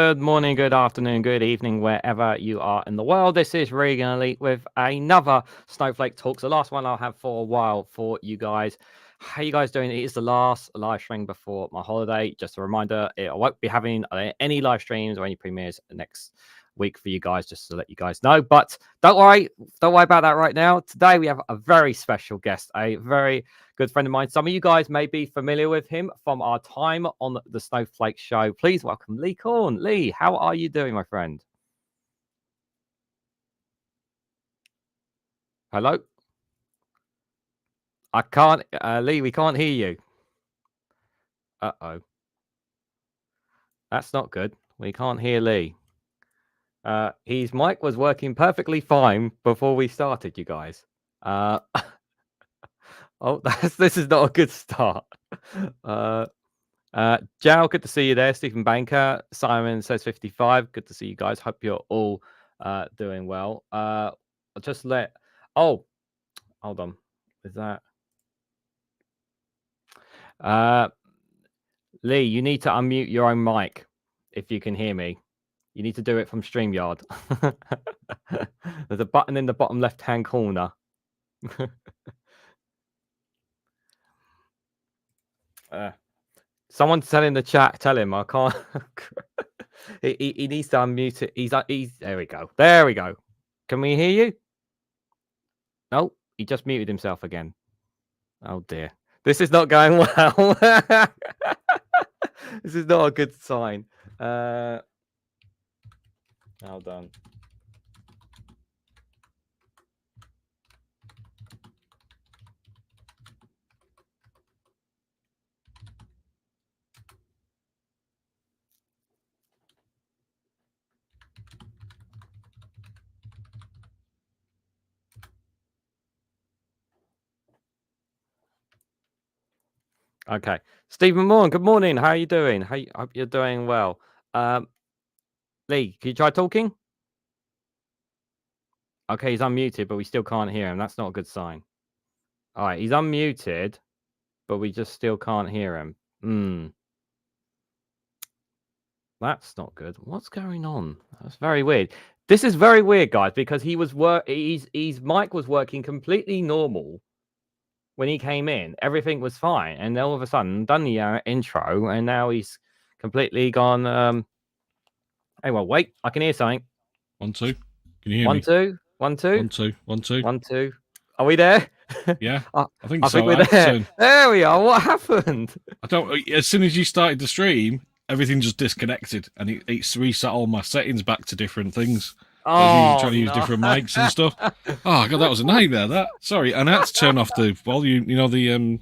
Good morning, good afternoon, good evening, wherever you are in the world. This is REGANELITE with another Snowflake Talks, the last one I'll have for a while for you guys. How you guys doing? It is the last live stream before my holiday. Just a reminder, I won't be having any live streams or any premieres next week for you guys, just to let you guys know. But don't worry about that right now. Today we have a very special guest, a very good friend of mine. Some of you guys may be familiar with him from our time on the Snowflake Show. Please welcome Lee Corne. Lee, how are you doing, my friend? Hello? I can't, Lee, we can't hear you. Uh-oh. That's not good. We can't hear Lee. His mic was working perfectly fine before we started, you guys. Oh, this is not a good start. Jao, good to see you there. Stephen Banker, Simon says 55. Good to see you guys. Hope you're all doing well. I'll just let. Oh, hold on. Is that? Lee, you need to unmute your own mic if you can hear me. You need to do it from StreamYard. There's a button in the bottom left-hand corner. Someone said in the chat, tell him I can't. he needs to unmute it. He's there we go. There we go. Can we hear you? No, he just muted himself again. Oh dear. This is not going well. This is not a good sign. Hold on. Okay, Stephen Moore, good morning. How are you doing? Hope you're doing well. Lee, can you try talking? Okay, he's unmuted, but we still can't hear him. That's not a good sign. All right, he's unmuted, but we just still can't hear him. That's not good. What's going on? That's very weird. This is very weird, guys, because his mic was working completely normal when he came in. Everything was fine, and then all of a sudden, done the intro, and now he's completely gone. Hey, well, wait, I can hear something. 1 2. Can you hear me? 1 2 1 2 1 2 1 2 1 2. Are we there? Yeah, I think so. think we're there. There we are. What happened? I don't. As soon as you started the stream, everything just disconnected, and it's reset all my settings back to different things. Oh, trying to use different mics and stuff. Oh god, that was a nightmare. That sorry, and I had to turn off the volume. You know, the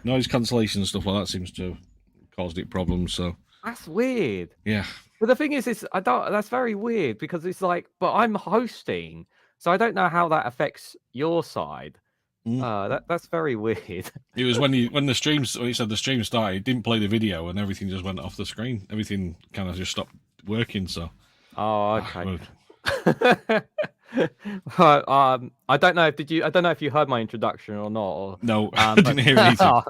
noise cancellation and stuff like that seems to have caused it problems. So that's weird. Yeah. But the thing is, that's very weird because it's like, but I'm hosting, so I don't know how that affects your side. That's very weird. It was when you said the stream started, it didn't play the video and everything just went off the screen. Everything kind of just stopped working. So. Oh, okay. I don't know if you heard my introduction or not. Or, no, I didn't hear anything.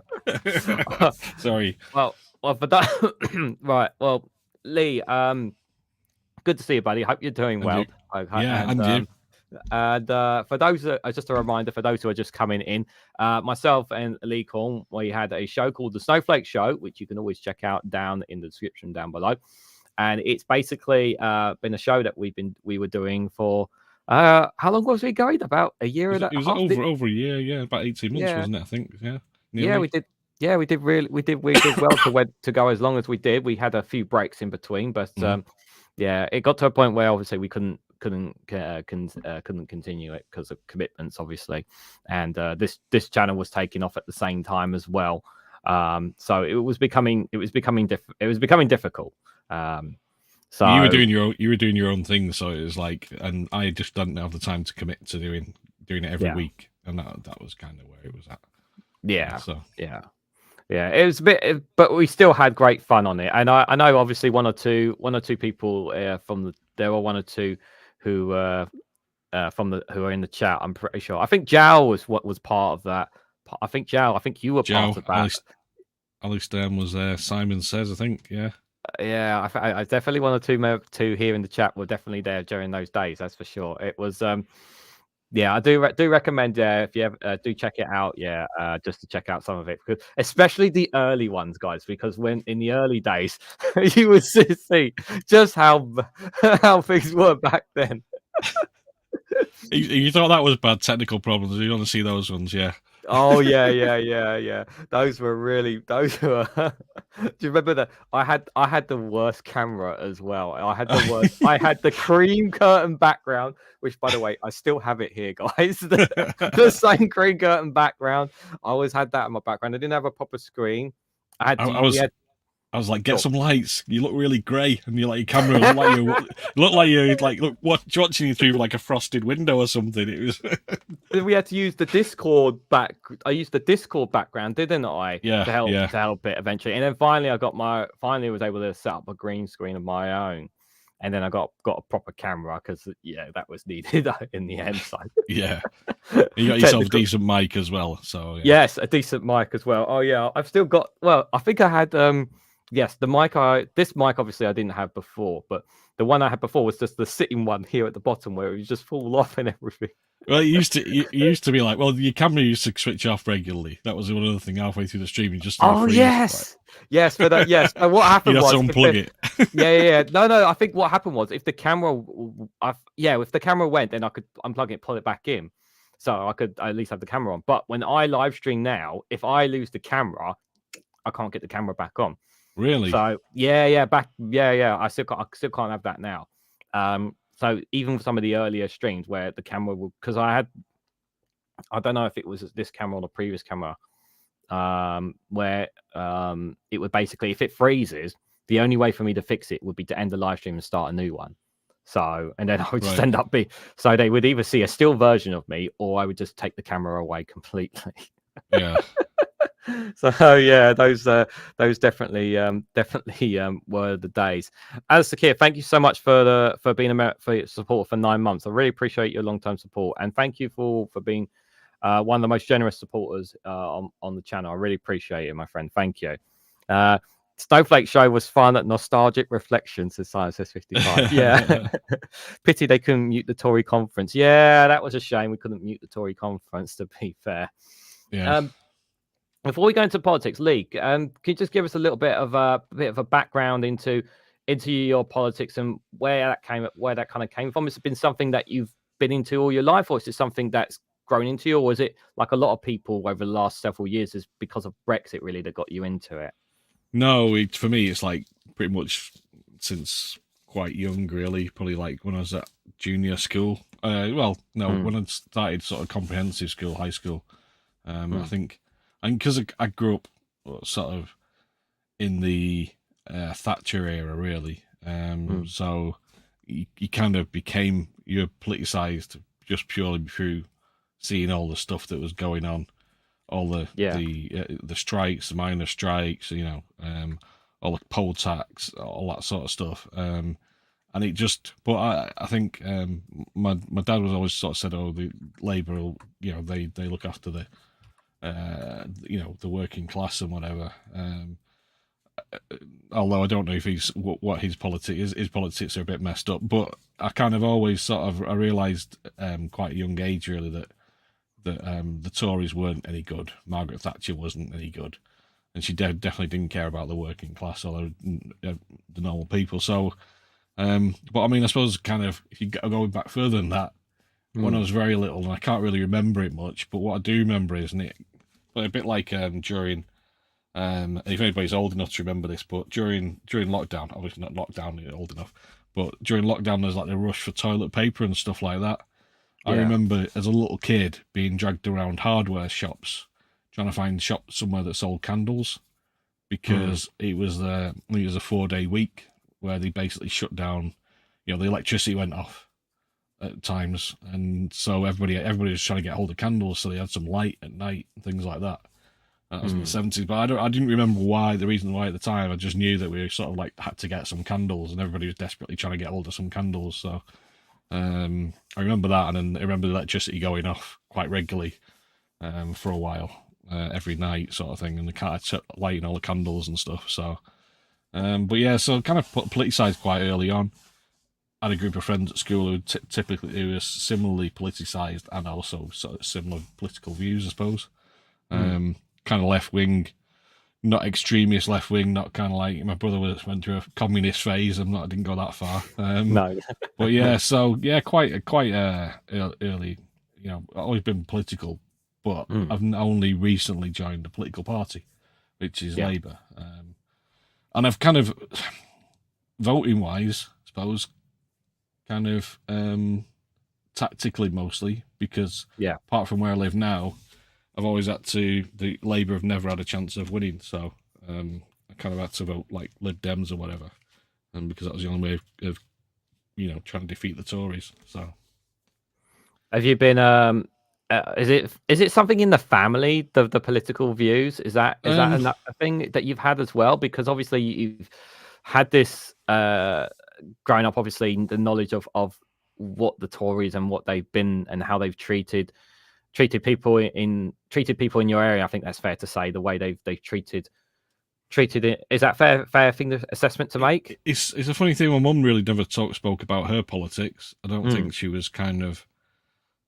Sorry. Well, for that, right. Well, Lee, good to see you, buddy. Hope you're doing well. Yeah, and you. And for those, just a reminder for those who are just coming in, myself and Lee Corne, we had a show called the Snowflake Show, which you can always check out down in the description down below. And it's basically been a show that we were doing for how long was we going? About a year and a half. It was over a year, yeah, about 18 months, wasn't it? I think, yeah. Nearly. Yeah, we did. Yeah, we did well to go as long as we did. We had a few breaks in between, but yeah, it got to a point where obviously we couldn't continue it because of commitments, obviously, and this channel was taking off at the same time as well. So it was becoming difficult. So you were doing your own thing, so it was like, and I just didn't have the time to commit to doing it every week, and that was kind of where it was at. Yeah. So yeah, it was a bit, but we still had great fun on it. And I know obviously one or two people there were one or two who who are in the chat. I'm pretty sure. I think Jao was part of that. I think you were part of that. Alice was there. Simon Says, I think, yeah. Yeah, I definitely one or two here in the chat were definitely there during those days. That's for sure. It was yeah, I do recommend. Yeah, if you ever do check it out. Yeah, just to check out some of it, because especially the early ones, guys. Because when in the early days, you would see just how how things were back then. You thought that was bad technical problems. You want to see those ones, yeah. Oh yeah. Those were really those were. Do you remember that I had the worst camera as well. I had the worst. I had the cream curtain background, which by the way I still have it here, guys. The same cream curtain background. I always had that in my background. I didn't have a proper screen. I had. I was like, get some lights. You look really grey, and you like your camera look like you watching you through like a frosted window or something. It was. We had to use the Discord back. I used the Discord background, didn't I? Yeah, to help it eventually. And then finally, I was able to set up a green screen of my own, and then I got a proper camera because that was needed in the end. So yeah, you got yourself a decent mic as well. So yeah. Yes, a decent mic as well. Oh yeah, I've still got. Well, I think I had yes, the mic this mic obviously I didn't have before, but the one I had before was just the sitting one here at the bottom where it would just fall off and everything. Well, it used to be like, well, your camera used to switch off regularly. That was another thing halfway through the stream. Just yes, yes, for that, yes. So what happened was unplug it. yeah. No. I think what happened was if the camera, if the camera went, then I could unplug it, pull it back in, so I could at least have the camera on. But when I live stream now, if I lose the camera, I can't get the camera back on. Really? So I still can't have that now. So even some of the earlier streams where the camera will, because I don't know if it was this camera or the previous camera, where it would basically, if it freezes, the only way for me to fix it would be to end the live stream and start a new one. So, and then I would just end up so they would either see a still version of me or I would just take the camera away completely. Yeah. So yeah, those definitely were the days. As Sakir, thank you so much for for your support for 9 months. I really appreciate your long-term support, and thank you for being one of the most generous supporters on the channel. I really appreciate it, my friend. Thank you. Snowflake Show was fun at nostalgic reflections, says Science S55. Yeah. Pity they couldn't mute the Tory conference. Yeah, that was a shame we couldn't mute the Tory conference, to be fair. Yeah. Before we go into politics, Lee, can you just give us a little bit of a background into your politics and where that kind of came from? Has it been something that you've been into all your life, or is it something that's grown into you, or is it like a lot of people over the last several years is because of Brexit really that got you into it? No, for me, it's like pretty much since quite young, really. Probably like when I was at junior school. When I started sort of comprehensive school, high school. I think, and because I grew up sort of in the Thatcher era, really. So you kind of you're politicized just purely through seeing all the stuff that was going on. All the strikes, the minor strikes, all the poll tax, all that sort of stuff. And it just, but I think my dad was always sort of said, oh, the Labour, they look after the, the working class and whatever. Although I don't know if what his politics is. His politics are a bit messed up, but I kind of always I realised quite a young age really that the Tories weren't any good. Margaret Thatcher wasn't any good, and she definitely didn't care about the working class or the normal people. So, but I mean, I suppose kind of if you go going back further than that, when I was very little, and I can't really remember it much, but what I do remember is, a bit like during, if anybody's old enough to remember this, but during lockdown, obviously not lockdown, old enough, but during lockdown, there's like the rush for toilet paper and stuff like that. I remember as a little kid being dragged around hardware shops, trying to find somewhere that sold candles, because it was a 4-day week where they basically shut down. The electricity went off at times, and so everybody was trying to get hold of candles, so they had some light at night and things like that. That was in the 70s, but I didn't remember the reason why at the time. I just knew that we sort of like had to get some candles, and everybody was desperately trying to get hold of some candles. So I remember that, and then I remember the electricity going off quite regularly for a while, every night sort of thing, and the car lighting all the candles and stuff. So But yeah, so kind of politicised quite early on. I had a group of friends at school who typically were similarly politicised and also sort of similar political views, I suppose. Kind of left wing, not extremist left wing, not kind of like my brother went through a communist phase. I didn't go that far. No. But yeah, so yeah, quite early. You know, I've always been political, but I've only recently joined a political party, which is Labour. And I've kind of, voting wise, I suppose, kind of tactically mostly, because apart from where I live now, I've always had to, the Labour have never had a chance of winning, so I kind of had to vote like Lib Dems or whatever, and because that was the only way of you know, trying to defeat the Tories. So have you been is it something in the family, the political views? Is that a thing that you've had as well? Because obviously you've had this growing up, obviously the knowledge of what the Tories and what they've been and how they've treated people in your area. I think that's fair to say, the way they've treated it. Is that fair thing, the assessment to make? It's a funny thing. My mum really never spoke about her politics. I don't think she was kind of.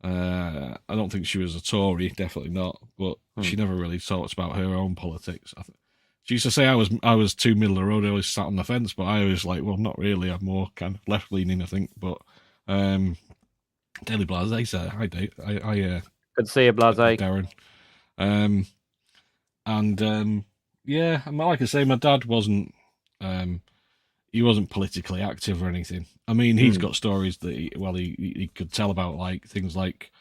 I don't think she was a Tory, definitely not. But she never really talked about her own politics. She used to say I was too middle of the road. I always sat on the fence, but I was like, well, not really. I'm more kind of left leaning, I think. But Daily Blase said, "Hi, Dave. I good to see you, Blase, Darren." Yeah, like I say, my dad wasn't. He wasn't politically active or anything. I mean, he's got stories that he could tell about, like things like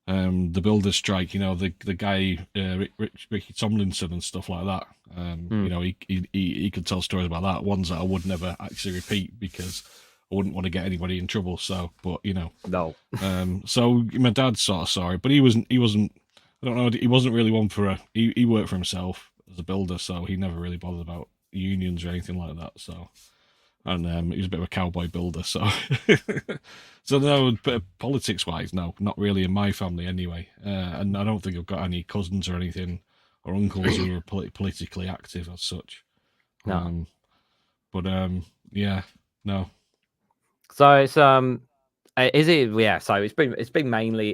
the builders' strike. You know, the guy Ricky Tomlinson and stuff like that. You know, he could tell stories about that. Ones that I would never actually repeat because I wouldn't want to get anybody in trouble. So, but you know, no. So my dad sort of saw it, but he wasn't. I don't know. He wasn't really one for he worked for himself as a builder, so he never really bothered about unions or anything like that. So. And he was a bit of a cowboy builder, so so no. But politics-wise, no, not really in my family anyway. And I don't think I've got any cousins or anything or uncles who are politically active as such. No, yeah, no. So it's is it? Yeah, so it's been mainly.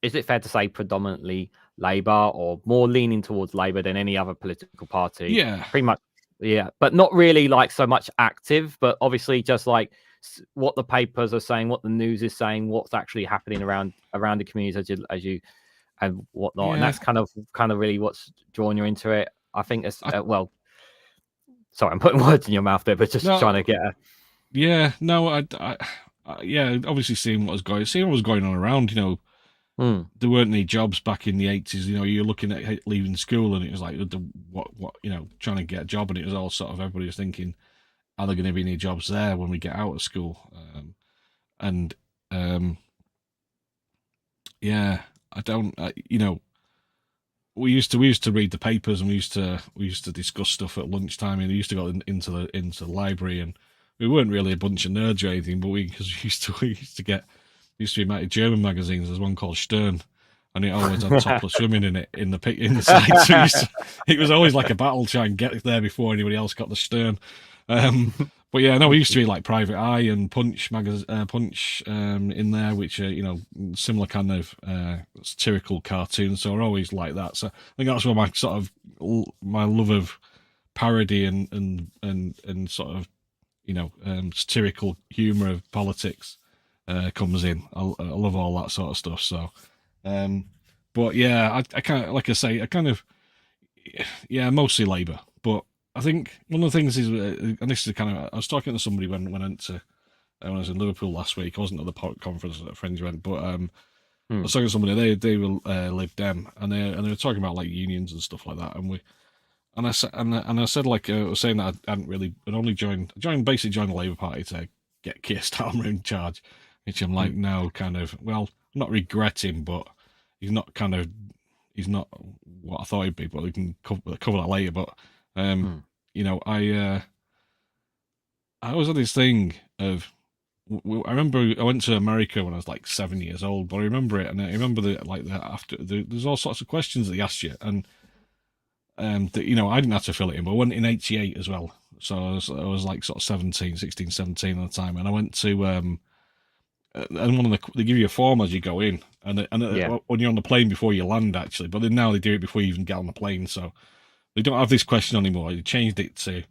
Is it fair to say predominantly Labour, or more leaning towards Labour than any other political party? Yeah, pretty much. Yeah, but not really like so much active, but obviously just like what the papers are saying, what the news is saying, what's actually happening around the communities as you and whatnot. Yeah. And that's kind of really what's drawn you into it. I think it's well. Sorry, I'm putting words in your mouth there, but just trying to get a. Yeah, no, yeah, obviously seeing what was going on around, you know. There weren't any jobs back in the 80s. You know, you're looking at leaving school, and it was like what you know, trying to get a job, and it was all sort of everybody was thinking, are there going to be any jobs there when we get out of school? Yeah, I don't. You know, we used to read the papers, and we used to discuss stuff at lunchtime, and we used to go into the library, and we weren't really a bunch of nerds or anything, but we used to be German magazines. There's one called Stern, and it always had topless women in it in the side. So it was always like a battle trying to get there before anybody else got the Stern. But yeah, no, we used to read like Private Eye and Punch in there, which are, you know, similar kind of satirical cartoons. So we're always like that. So I think that's where my love of parody and sort of, you know, satirical humor of politics comes in. I love all that sort of stuff. So, but yeah, I kind of, like I say, yeah, mostly Labour. But I think one of the things is, and this is kind of, I was talking to somebody when I was in Liverpool last week. I wasn't at the conference that friends went, but I was talking to somebody. They were Lib Dem, and they were talking about like unions and stuff like that. And I said like I was saying that I basically joined the Labour Party to get Keir Starmer in charge. Which I'm like now kind of, well, I'm not regretting, but he's not what I thought he'd be, but we can cover that later. But you know, I always had this thing of, I remember I went to America when I was like 7 years old, but I remember it, and I remember there's all sorts of questions that he asked you, and you know, I didn't have to fill it in, but I went in '88 as well. So I was like sort of 17, 16, 17 at the time, and I went to and one of they give you a form as you go in, and when you're on the plane before you land actually, but then now they do it before you even get on the plane, so they don't have this question anymore. They changed it to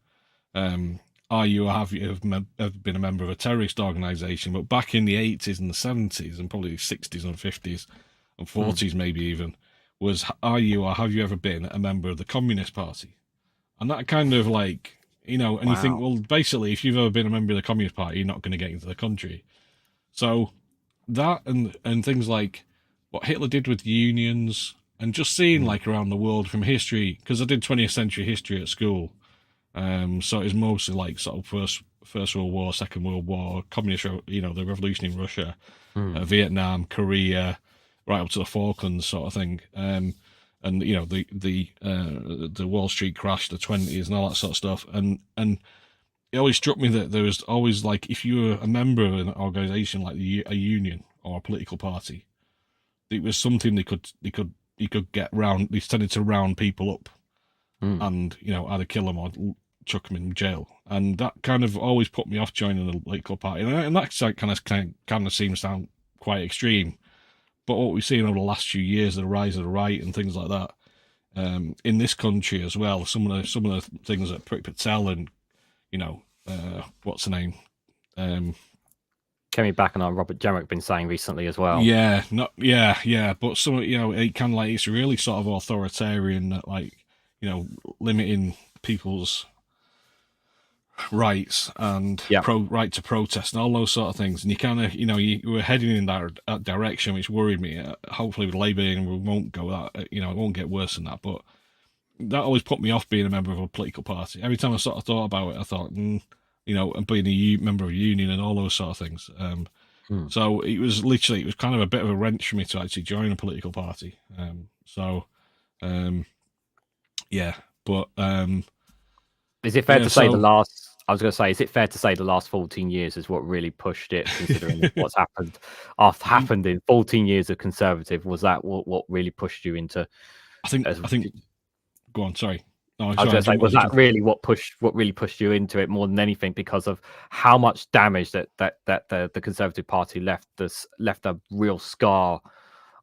are you or have you ever been a member of a terrorist organisation? But back in the 80s and the 70s and probably the 60s and 50s and 40s maybe even, was are you or have you ever been a member of the Communist Party? And that kind of like, and you think, well, basically, if you've ever been a member of the Communist Party, you're not going to get into the country. So that and things like what Hitler did with unions and just seeing like around the world from history, because I did 20th century history at school. So it was mostly like sort of First World War, Second World War, communist, the revolution in Russia, Vietnam, Korea, right up to the Falklands sort of thing. And the Wall Street crash, the 20s, and all that sort of stuff. And it always struck me that there was always like, if you were a member of an organisation like a union or a political party, it was something they could get round. They tended to round people up. And either kill them or chuck them in jail, and that kind of always put me off joining the political party. And that kind of seems to sound quite extreme, but what we've seen over the last few years, the rise of the right and things like that, in this country as well. Some of the things that Patel and what's the name, Kemi Back and Robert Jemerick been saying recently as well. But some it kind of like it's really sort of authoritarian that like. Limiting people's rights and right to protest and all those sort of things. And you kind of, you were heading in that direction, which worried me. Hopefully with Labour, we won't go that, it won't get worse than that. But that always put me off being a member of a political party. Every time I sort of thought about it, I thought, and being a member of a union and all those sort of things. So it was kind of a bit of a wrench for me to actually join a political party. Yeah, but is it fair to say I was going to say, is it fair to say the last 14 years is what really pushed it, considering what's happened in 14 years of Conservative? Was that what really pushed you into? I think. Go on. Sorry. No, I was going to say, was that really what really pushed you into it more than anything, because of how much damage that the Conservative Party left a real scar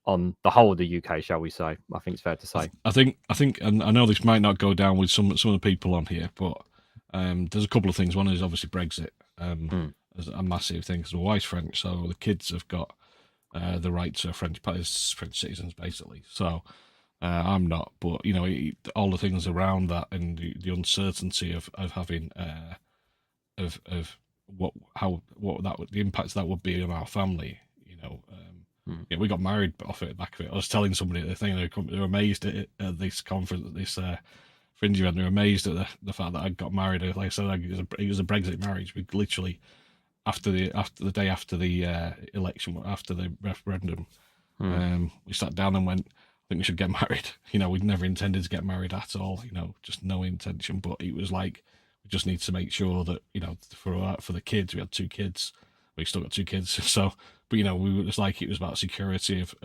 on the whole of the UK, shall we say? I think it's fair to say. I think, and I know this might not go down with some of the people on here, but there's a couple of things. One is obviously Brexit, is a massive thing because my wife's French, so the kids have got the right to French citizens, basically. So I'm not, but all the things around that and the uncertainty of having the impact that would be on our family, Yeah, we got married off it, back of it. I was telling somebody at the thing, they were amazed at this conference, at this fringe event. They were amazed at the fact that I got married. Like I said, it was a Brexit marriage. We literally after the day after the election, after the referendum, we sat down and went, I think we should get married. We'd never intended to get married at all. Just no intention. But it was like, we just need to make sure that for the kids, we had 2 kids. We still got 2 kids, so. But it was like it was about security of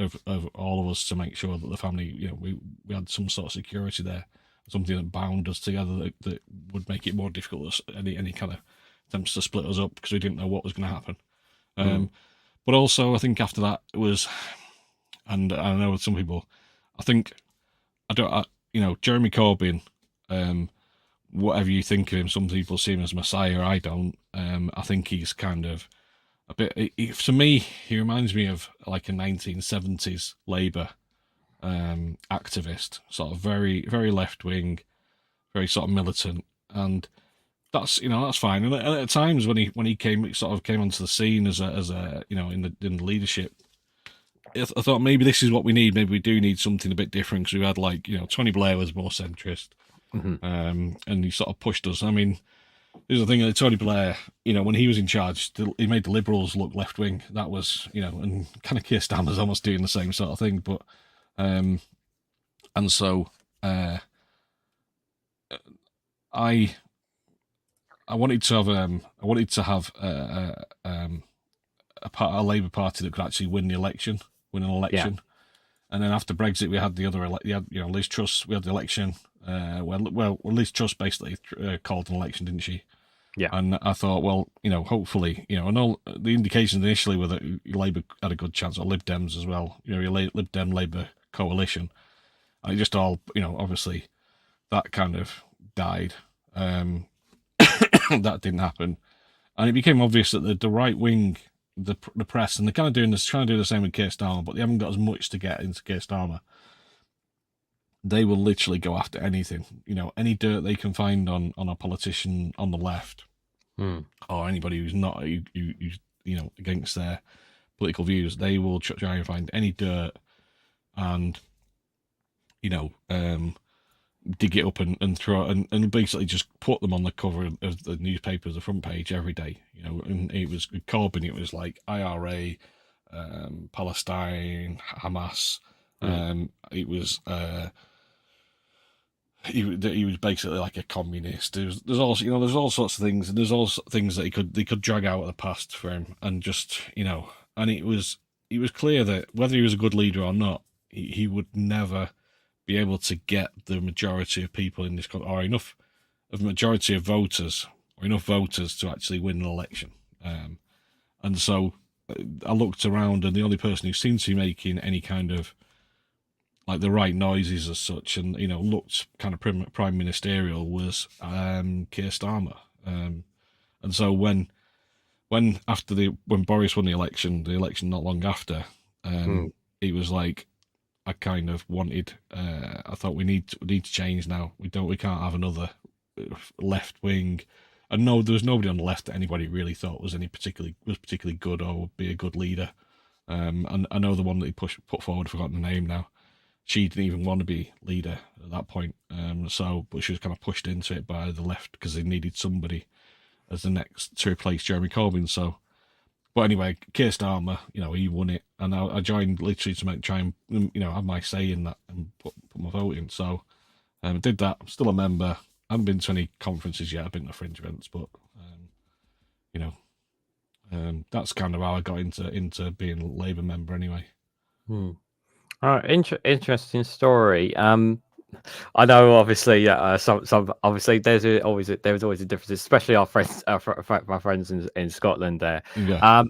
all of us, to make sure that the family, we had some sort of security there, something that bound us together that would make it more difficult, any kind of attempts to split us up, because we didn't know what was going to happen. But also, I think after that it was, and I know with some people, I think Jeremy Corbyn, whatever you think of him, some people see him as Messiah. I don't. I think he's kind of a bit. To me, he reminds me of like a 1970s Labour activist, sort of very, very left wing, very sort of militant, and that's fine. And at times when he came onto the scene as a in the leadership, I thought maybe this is what we need. Maybe we do need something a bit different, because we had Tony Blair was more centrist, and he sort of pushed us. I mean, there's the thing that Tony Blair, when he was in charge, he made the Liberals look left wing. That was, and kind of Keir Starmer's almost doing the same sort of thing. But, and so, I wanted to have a Labour Party that could actually win an election. Yeah. And then after Brexit, we had the other, Liz Truss. We had the election, well, Liz Truss basically called an election, didn't she? Yeah. And I thought, well, hopefully, and all the indications initially were that Labour had a good chance, or Lib Dems as well, Lib Dem Labour coalition. And it just all, obviously that kind of died. That didn't happen. And it became obvious that the right wing, the press, and they're kind of trying to do the same with Keir Starmer, but they haven't got as much to get into Keir Starmer. They will literally go after anything, any dirt they can find on a politician on the left, or anybody who's not who's against their political views. They will try and find any dirt and dig it up and throw and basically just put them on the cover of the newspapers, the front page every day. And it was with Corbyn, it was like IRA, Palestine, Hamas. It was he was basically like a communist. There's also there's all sorts of things, and there's also things that they could drag out of the past for him, and just and it was clear that whether he was a good leader or not, he would never be able to get the majority of people in this country, or enough of a majority of voters, or enough voters to actually win an election. And so I looked around, and the only person who seemed to be making any kind of like the right noises as such, and looked kind of prime ministerial, was Keir Starmer. And so when Boris won the election not long after, it was like I kind of wanted. I thought we need to change now. We can't have another left wing. And no, there was nobody on the left that anybody really thought was particularly good or would be a good leader. And I know the one that he put forward, I've forgotten the name now. She didn't even want to be leader at that point. But she was kind of pushed into it by the left because they needed somebody as the next to replace Jeremy Corbyn. So, but anyway, Keir Starmer, he won it, and I joined literally to try and have my say in that and put my vote in. So, I did that. I'm still a member. I haven't been to any conferences yet. I've been to fringe events, but that's kind of how I got into being a Labour member anyway. Interesting story. I know, obviously, some obviously there's always a difference, especially our friends, my friends in Scotland there. Yeah.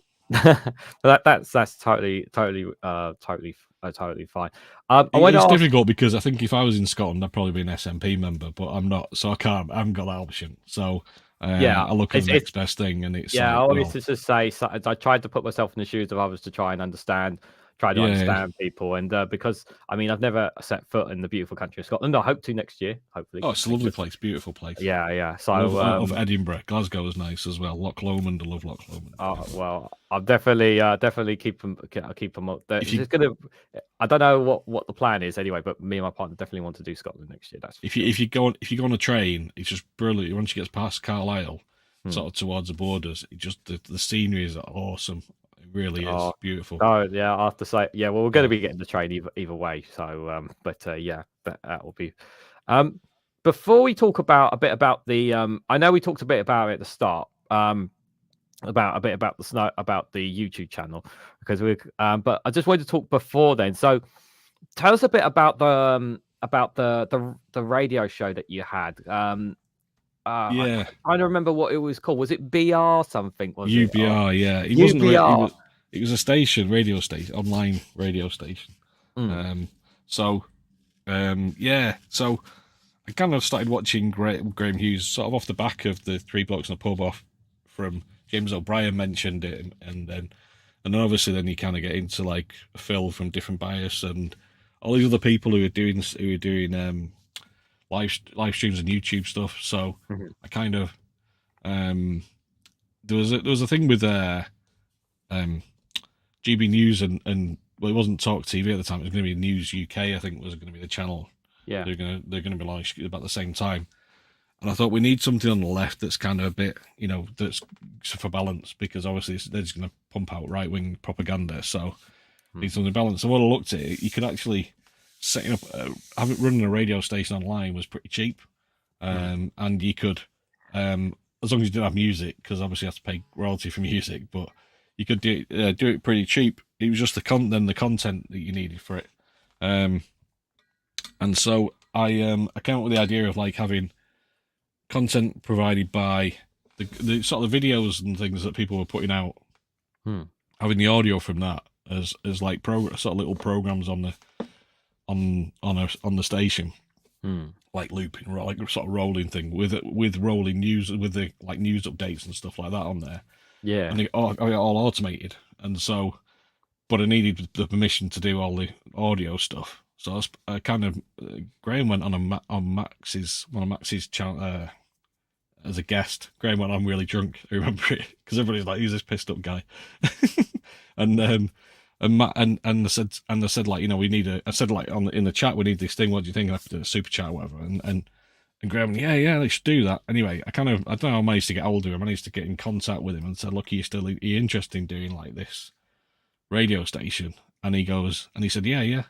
That's totally fine. It's difficult because I think if I was in Scotland, I'd probably be an SNP member, but I'm not, so I haven't got that option. So I look at the next best thing, and it's I always just say, so I tried to put myself in the shoes of others to try and understand people, and because I've never set foot in the beautiful country of Scotland. I hope to next year, hopefully. Oh, it's a lovely place, beautiful place. Yeah. So I love Edinburgh. Glasgow is nice as well. Loch Lomond, I love Loch Lomond. Oh well, I'll definitely keep them up there. I don't know what the plan is anyway, but me and my partner definitely want to do Scotland next year. That's if you go on a train, it's just brilliant. Once you get past Carlisle, sort of towards the borders, the scenery is awesome. Really is beautiful. Oh yeah, I have to say, well, we're going to be getting the train either way. So, that will be. Before we talk a bit about the, I know we talked a bit about it at the start. About the YouTube channel, because but I just wanted to talk before then. So, tell us a bit about the radio show that you had. I'm trying to remember what it was called. Was it BR something? Was UBR? Yeah, it wasn't. It was a radio station, online radio station. So I kind of started watching Graham Hughes sort of off the back of the Three Blokes in a Pub off from James O'Brien mentioned it, and then obviously then you kind of get into like Phil from Different Bias and all these other people who are doing live streams and YouTube stuff. So I kind of there was a thing with GB News and well, it wasn't Talk TV at the time. It was going to be News UK, I think, was going to be the channel. Yeah, they're going to be launched about the same time. And I thought we need something on the left that's kind of a bit, that's for balance, because obviously they're just going to pump out right wing propaganda. So need something balanced. So when I looked at it, you could actually setting up running a radio station online was pretty cheap, and you could as long as you didn't have music, because obviously you have to pay royalty for music, but you could do it pretty cheap. It was just the content that you needed for it. And so I came up with the idea of like having content provided by the sort of videos and things that people were putting out, having the audio from that as like sort of little programs on the station, like looping, like sort of rolling thing with rolling news, with the like news updates and stuff like that on there. Yeah. And all automated, and so, but I needed the permission to do all the audio stuff. So I kind of Graham went on one of Max's channel as a guest. Graham went on really drunk. I remember it because everybody's like, "Who's this pissed up guy?" and Matt and I said like, you know, we need I said like in the chat, we need this thing. What do you think? I have to do a super chat or whatever. And Graham, yeah, they should do that. Anyway, I don't know how I managed to get hold of him. I managed to get in contact with him and said, look, are you interested in doing like this radio station? And he said, yeah.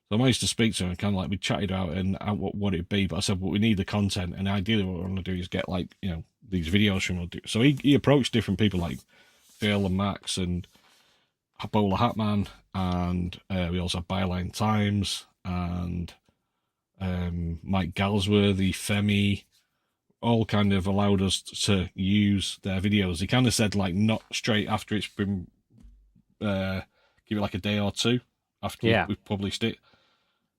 So I managed to speak to him and kind of like we chatted out and what it'd be. But I said, well, we need the content, and ideally what we want to do is get like, you know, these videos from. So he approached different people like Phil and Max and Bowler Hatman, and we also have Byline Times and Mike Galsworthy, Femi, all kind of allowed us to use their videos. He kind of said like not straight after it's been give it like a day or two after we've published it,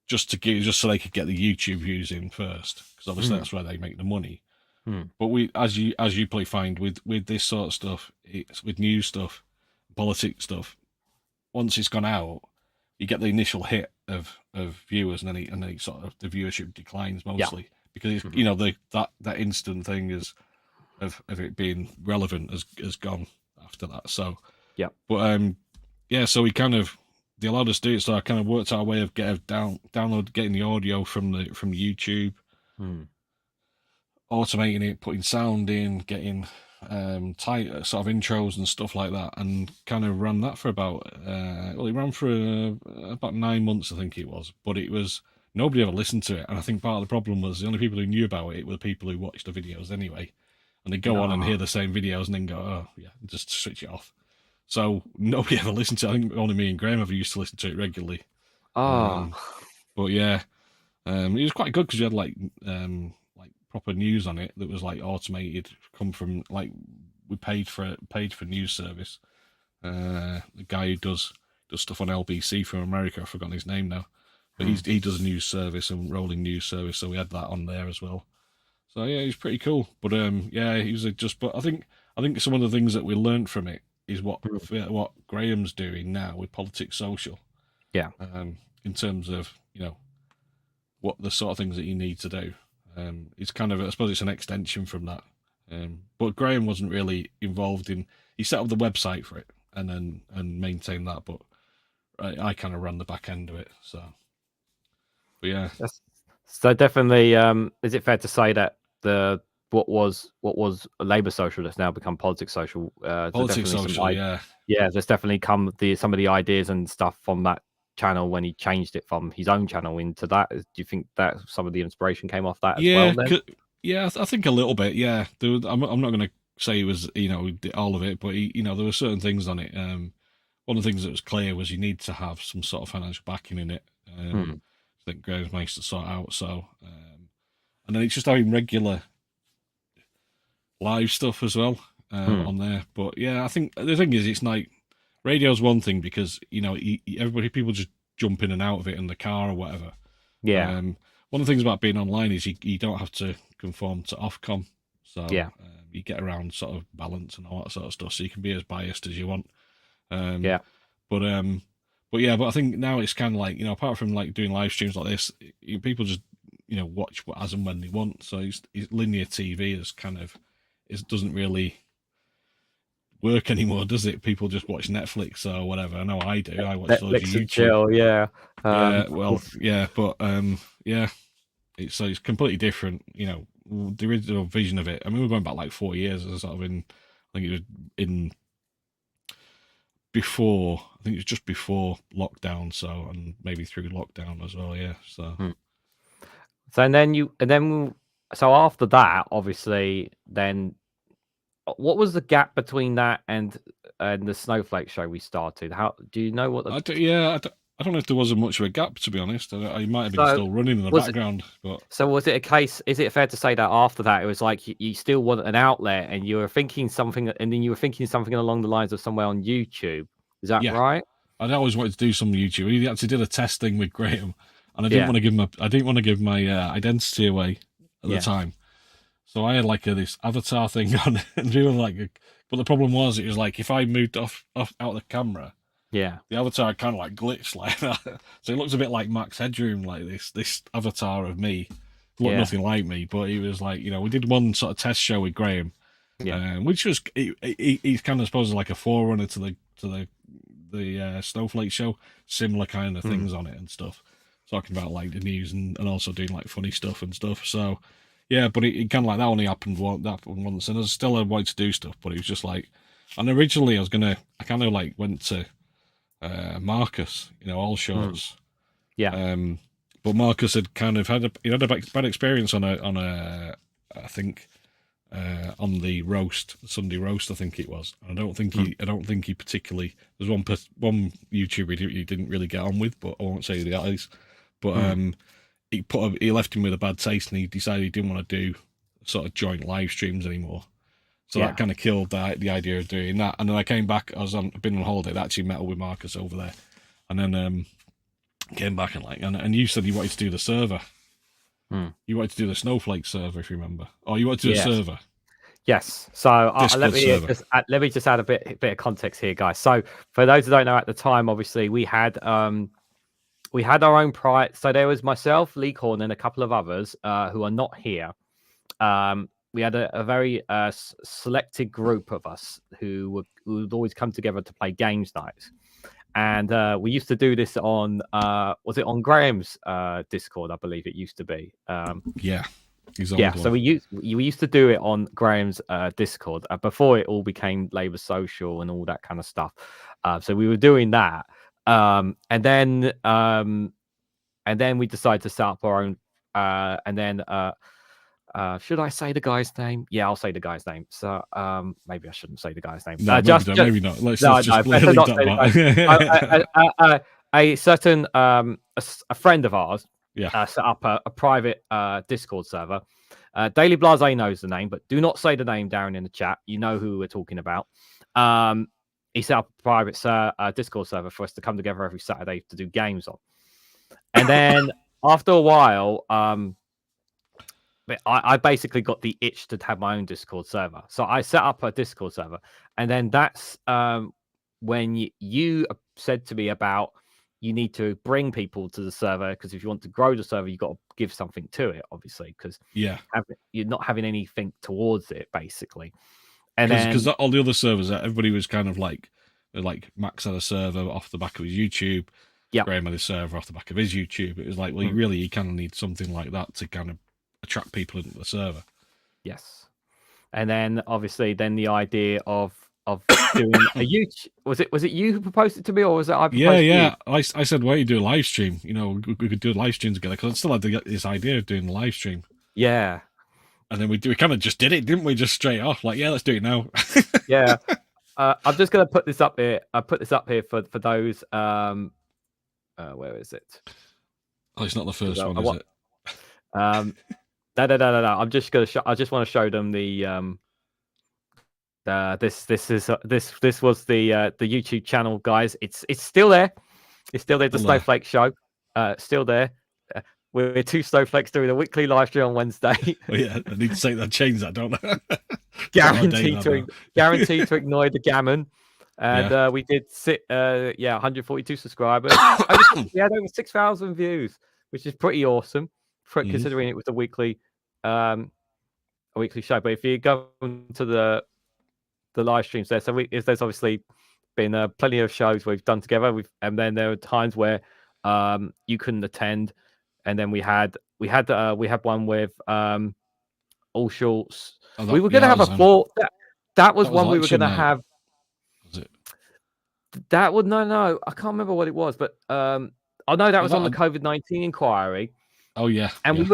just so they could get the YouTube views in first, because obviously that's where they make the money. But we, as you probably find with this sort of stuff, it's with news stuff, politics stuff. Once it's gone out, you get the initial hit of viewers, and then sort of the viewership declines mostly because it's, you know, that instant thing of it being relevant has gone after that. So so we kind of, they allowed us to do it. So I kind of worked out a way of getting the audio from YouTube, automating it, putting sound in, getting tight sort of intros and stuff like that, and kind of ran that for about it ran for about 9 months, I think it was. But it was, nobody ever listened to it, and I think part of the problem was the only people who knew about it were the people who watched the videos anyway, and they go on and hear the same videos and then go, oh yeah, just switch it off. So nobody ever listened to it. I think only me and Graham ever used to listen to it regularly. But yeah, it was quite good because you had like proper news on it that was like automated, come from like, we paid for news service. The guy who does stuff on LBC from America, I've forgotten his name now, but he does a news service and rolling news service, so we had that on there as well. So yeah, he's pretty cool. But he was but I think some of the things that we learned from it is what Graham's doing now with Politics Social. Yeah. In terms of, you know, what the sort of things that you need to do. It's kind of, I suppose it's an extension from that. But Graham wasn't really involved in, he set up the website for it and maintained that, but I kind of ran the back end of it. So, but yeah. So definitely, is it fair to say that what was a Labour Social that's now become Politics Social? Politics Social, yeah. There's definitely come some of the ideas and stuff from that channel when he changed it from his own channel into that. Do you think that some of the inspiration came off that as well? Then? Yeah, I think a little bit. Yeah, I'm not going to say he was, you know, all of it, but there were certain things on it. One of the things that was clear was you need to have some sort of financial backing in it. I think Graham's managed to sort out. So, and then it's just having regular live stuff as well on there. But yeah, I think the thing is, it's like radio's one thing because, you know, people just jump in and out of it in the car or whatever. Yeah. One of the things about being online is you don't have to conform to Ofcom, so you get around sort of balance and all that sort of stuff. So you can be as biased as you want. But I think now it's kind of like, you know, apart from like doing live streams like this, people just, you know, watch what as and when they want. So it's linear TV is kind of, it doesn't really work anymore, does it? People just watch Netflix or whatever. I know I do. I watch loads of YouTube. Chill, it's completely different. You know, the original vision of it. I mean, we're going back like 4 years, sort of I think it was before. I think it was just before lockdown. So, and maybe through lockdown as well. Yeah. So. So after that, obviously, then. What was the gap between that and the Snowflake Show we started? How do you know what? I don't know if there wasn't much of a gap, to be honest. I might have been So still running in the was it? background, but So was it a case? Is it fair to say that after that it was like you still wanted an outlet, and you were thinking something, and then you were thinking something along the lines of somewhere on YouTube? Is that yeah, right? I'd always wanted to do some YouTube. He actually did a test thing with Graham, and I didn't Yeah, want to give him. I didn't want to give my identity away at the yeah, time. So I had like this avatar thing on, and we were like, but the problem was, it was like if I moved off out of the camera, yeah, the avatar kind of like glitched like that. So it looks a bit like Max Headroom, like this avatar of me. Looked yeah, nothing like me, but he was like, we did one sort of test show with Graham, yeah, which was he's kind of supposed to like a forerunner to the Snowflake Show, similar kind of things on it and stuff, talking about like the news and also doing like funny stuff and stuff. So yeah, but it kind of like that only happened once, and I still had wanted to do stuff, but it was just like, and originally I kind of like went to Marcus, all shorts. yeah, But Marcus had kind of had a bad experience on a I think on the Sunday roast, I think it was. I don't think he particularly. There's one YouTuber he didn't really get on with, but I won't say who that is. But he left him with a bad taste, and he decided he didn't want to do sort of joint live streams anymore. So that kind of killed the idea of doing that. And then I came back. I've been on holiday. I actually met up with Marcus over there, and then came back and you said you wanted to do the server. You wanted to do the Snowflake server, if you remember. Oh, you wanted to do a server. Yes. So let me just add a bit of context here, guys. So for those who don't know, at the time, obviously we had our own private. So there was myself, Lee Corne, and a couple of others who are not here. We had a very selected group of us who would always come together to play games nights. And we used to do this on was it on Graham's Discord? I believe it used to be. Yeah. So we used to do it on Graham's Discord before it all became Labour Social and all that kind of stuff. So we were doing that, and then we decided to set up our own. And then should I say the guy's name? Yeah, I'll say the guy's name. So maybe I shouldn't say the guy's name. No, maybe not. Let's just leave that. A certain a friend of ours set up a private Discord server. Daily Blase knows the name, but do not say the name, Darren, in the chat. You know who we're talking about. He set up a private Discord server for us to come together every Saturday to do games on. And then after a while, I basically got the itch to have my own Discord server. So I set up a Discord server. And then that's when you said to me about you need to bring people to the server, because if you want to grow the server, you've got to give something to it, obviously, because you're not having anything towards it, basically. And because all the other servers, everybody was kind of like Max had a server off the back of his YouTube. Graham had a server off the back of his YouTube. It was like, well, you kind of need something like that to kind of attract people into the server. Yes. And then obviously the idea of doing a YouTube, was it you who proposed it to me, or was it I proposed to you? I said, why don't you do a live stream? We could do a live stream together, because I still had this idea of doing a live stream. Yeah. And then we kind of just did it, didn't we? Just straight off, like, yeah, let's do it now. Yeah. I'm just gonna put this up here. I put this up here for those. Where is it? Oh, it's not the first one, is it? No. I'm just gonna. I just want to show them the. This was the YouTube channel, guys. It's still there. It's still there. The Snowflake Show. Still there. We're two Snowflakes doing a weekly live stream on Wednesday. Oh, yeah, I need to say that. Change that, don't I? Guaranteed to ignore the gammon. And we did 142 subscribers. We had over 6,000 views, which is pretty awesome, considering it was a weekly show. But if you go to the live streams there, there's obviously been plenty of shows we've done together. And then there are times where you couldn't attend, and then we had one with All Shorts. We were going to have a four. That was one we were going to have. Was it? That would no. I can't remember what it was, but I know that was on the COVID-19 inquiry. Oh yeah, and we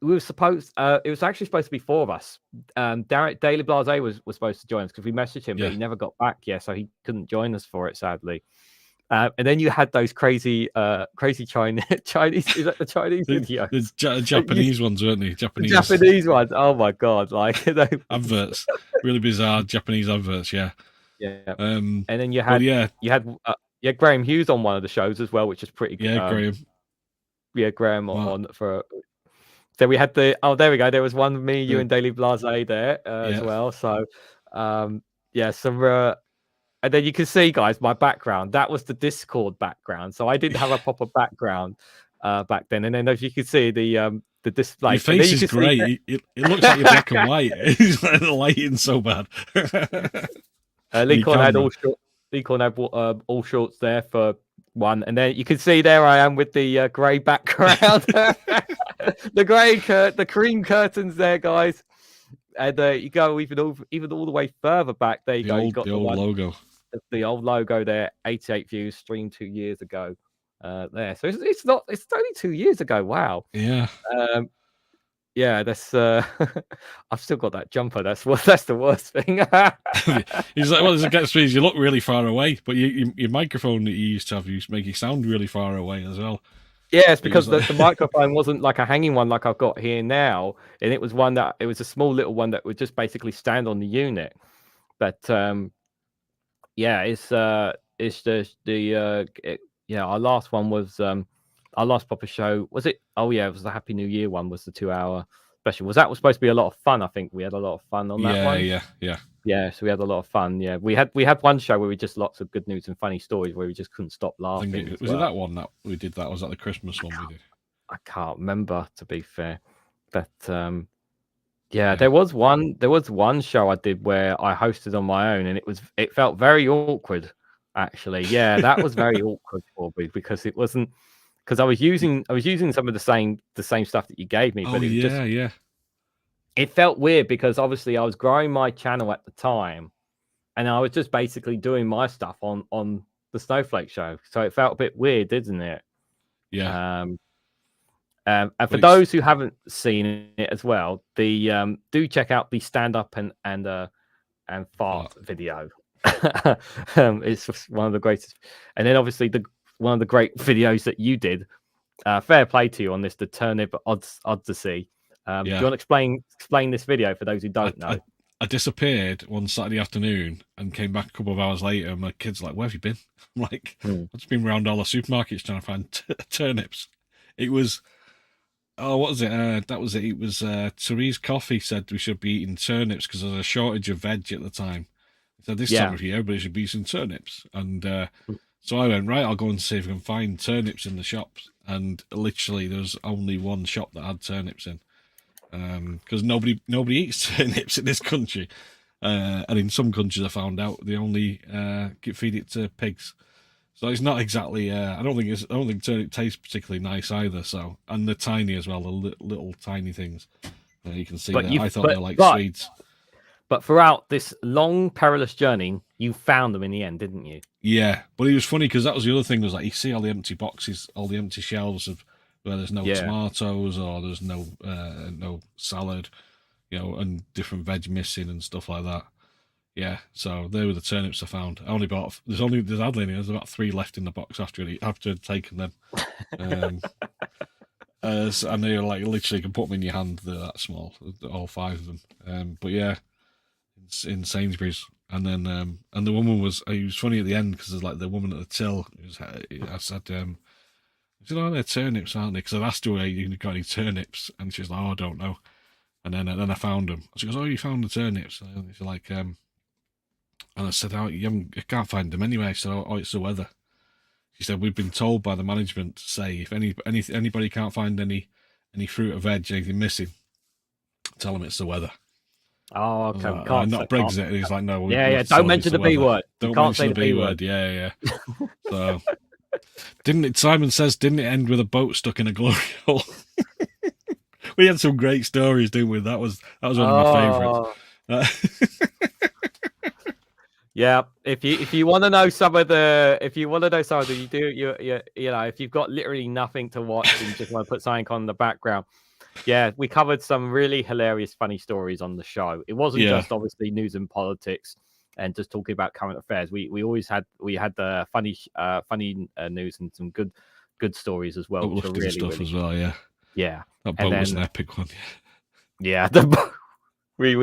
were supposed. It was actually supposed to be four of us. Daily Blase was supposed to join us because we messaged him, but he never got back. Yeah, so he couldn't join us for it, sadly. And then you had those crazy Chinese, is that the Chinese videos? The Japanese ones, weren't they? Japanese ones. Oh my god! Like adverts, really bizarre Japanese adverts. Yeah. And then you had Graham Hughes on one of the shows as well, which is pretty good. Yeah, Graham. Yeah, Graham on for. So we had there we go. There was one me, you, and Daily Blase there as well. So some. And then you can see, guys, my background. That was the Discord background. So I didn't have a proper background back then. And then, as you can see, the display. Your face is great. It looks like you're black and white. It's like the lighting's so bad. Lee Corne had all shorts. Lee Corne had all shorts there for one, and then you can see there I am with the grey background, the cream curtains there, guys. And you go even all the way further back. There you go. You got the old logo. The old logo there. 88 views, streamed 2 years ago. There, so it's only 2 years ago. Wow. Yeah. Yeah, that's. I've still got that jumper. That's the worst thing. He's like, well, as it gets me, you look really far away, but your microphone that you used to have used to make you sound really far away as well. Yeah, it's because the microphone wasn't like a hanging one like I've got here now, and it was a small little one that would just basically stand on the unit. But yeah, it's our last one was our last proper show. Was it? Oh yeah, it was the Happy New Year one. Was the 2-hour special? Was supposed to be a lot of fun? I think we had a lot of fun on that one. Yeah. So we had a lot of fun. Yeah, we had one show where we just lots of good news and funny stories where we just couldn't stop laughing. Was it that one that we did? That was that the Christmas one we did. I can't remember, to be fair, but there was one show I did where I hosted on my own, and it felt very awkward. Actually, yeah, that was very awkward for me because it wasn't. Because I was using some of the same stuff that you gave me, but it felt weird because obviously I was growing my channel at the time, and I was just basically doing my stuff on the Snowflake Show, so it felt a bit weird, didn't it? Yeah. And for those who haven't seen it as well, do check out the stand up and fart video. It's just one of the greatest, and then obviously one of the great videos that you did. Fair play to you on this, the Turnip Odyssey. Do you want to explain this video for those who don't know? I disappeared one Saturday afternoon and came back a couple of hours later. And my kid's like, "Where have you been?" I'm like, "I've just been around all the supermarkets trying to find turnips." It was, what was it? That was it. It was Therese Coffey said we should be eating turnips because there's a shortage of veg at the time. So this time of year, everybody should be eating turnips. And so I went, right, I'll go and see if I can find turnips in the shops. And literally, there was only one shop that had turnips in. Because nobody eats turnips in this country. And in some countries, I found out they only feed it to pigs. So it's not exactly. I don't think turnip tastes particularly nice either. So, and they're tiny as well, the little tiny things. You can see that. I thought they were like Swedes. But throughout this long, perilous journey, you found them in the end, didn't you? Yeah, but it was funny because that was the other thing. Was like you see all the empty boxes, all the empty shelves of where there's no tomatoes or there's no salad, and different veg missing and stuff like that. Yeah, so they were the turnips I found. I only bought. There's about 3 left in the box after I'd taken them. And they were like literally, you can put them in your hand. They're that small, all 5 of them. But yeah, in Sainsbury's, and then and the woman was. It was funny at the end because there's like the woman at the till. I said, "Oh, they're turnips, aren't they?" Because I'd asked her, "You got any turnips?" And she's like, "Oh, I don't know." And then I found them. She goes, "Oh, you found the turnips?" And she's like, and I said, "Oh, you can't find them anyway." She said, "Oh, it's the weather." She said, "We've been told by the management to say if anybody can't find any fruit or veg, anything missing, tell them it's the weather." Oh, okay. Like, not Brexit. He's like, "No, don't mention the B word. Don't mention the B word." Yeah. So, Simon says, didn't it end with a boat stuck in a glory hole? We had some great stories, didn't we? That was one of my favourites. Yeah, if you want to know some of the, if you've got literally nothing to watch and you just want to put something on the background, we covered some really hilarious, funny stories on the show. It wasn't just obviously news and politics. and just talking about current affairs. We always had the funny news and some good stories as well, which are Uplifting really stuff really as well. Yeah, yeah. that And boat was then an epic one. yeah, we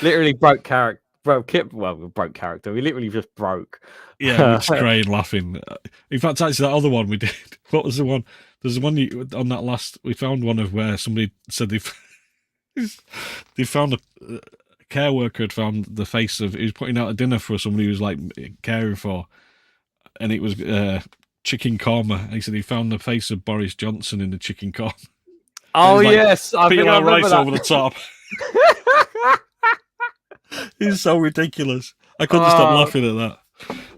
literally broke character. We broke character. We literally just broke. Yeah, we just crying, laughing. In fact, actually, that other one we did. What was the one? There's one on that last. We found one of where somebody said they found a care worker had found the face of. He was putting out a dinner for somebody who was like caring for, and it was chicken korma. And he said he found the face of Boris Johnson in the chicken korma. Oh like, yes, I think I remember rice that. over the top. It's so ridiculous. I couldn't stop laughing at that.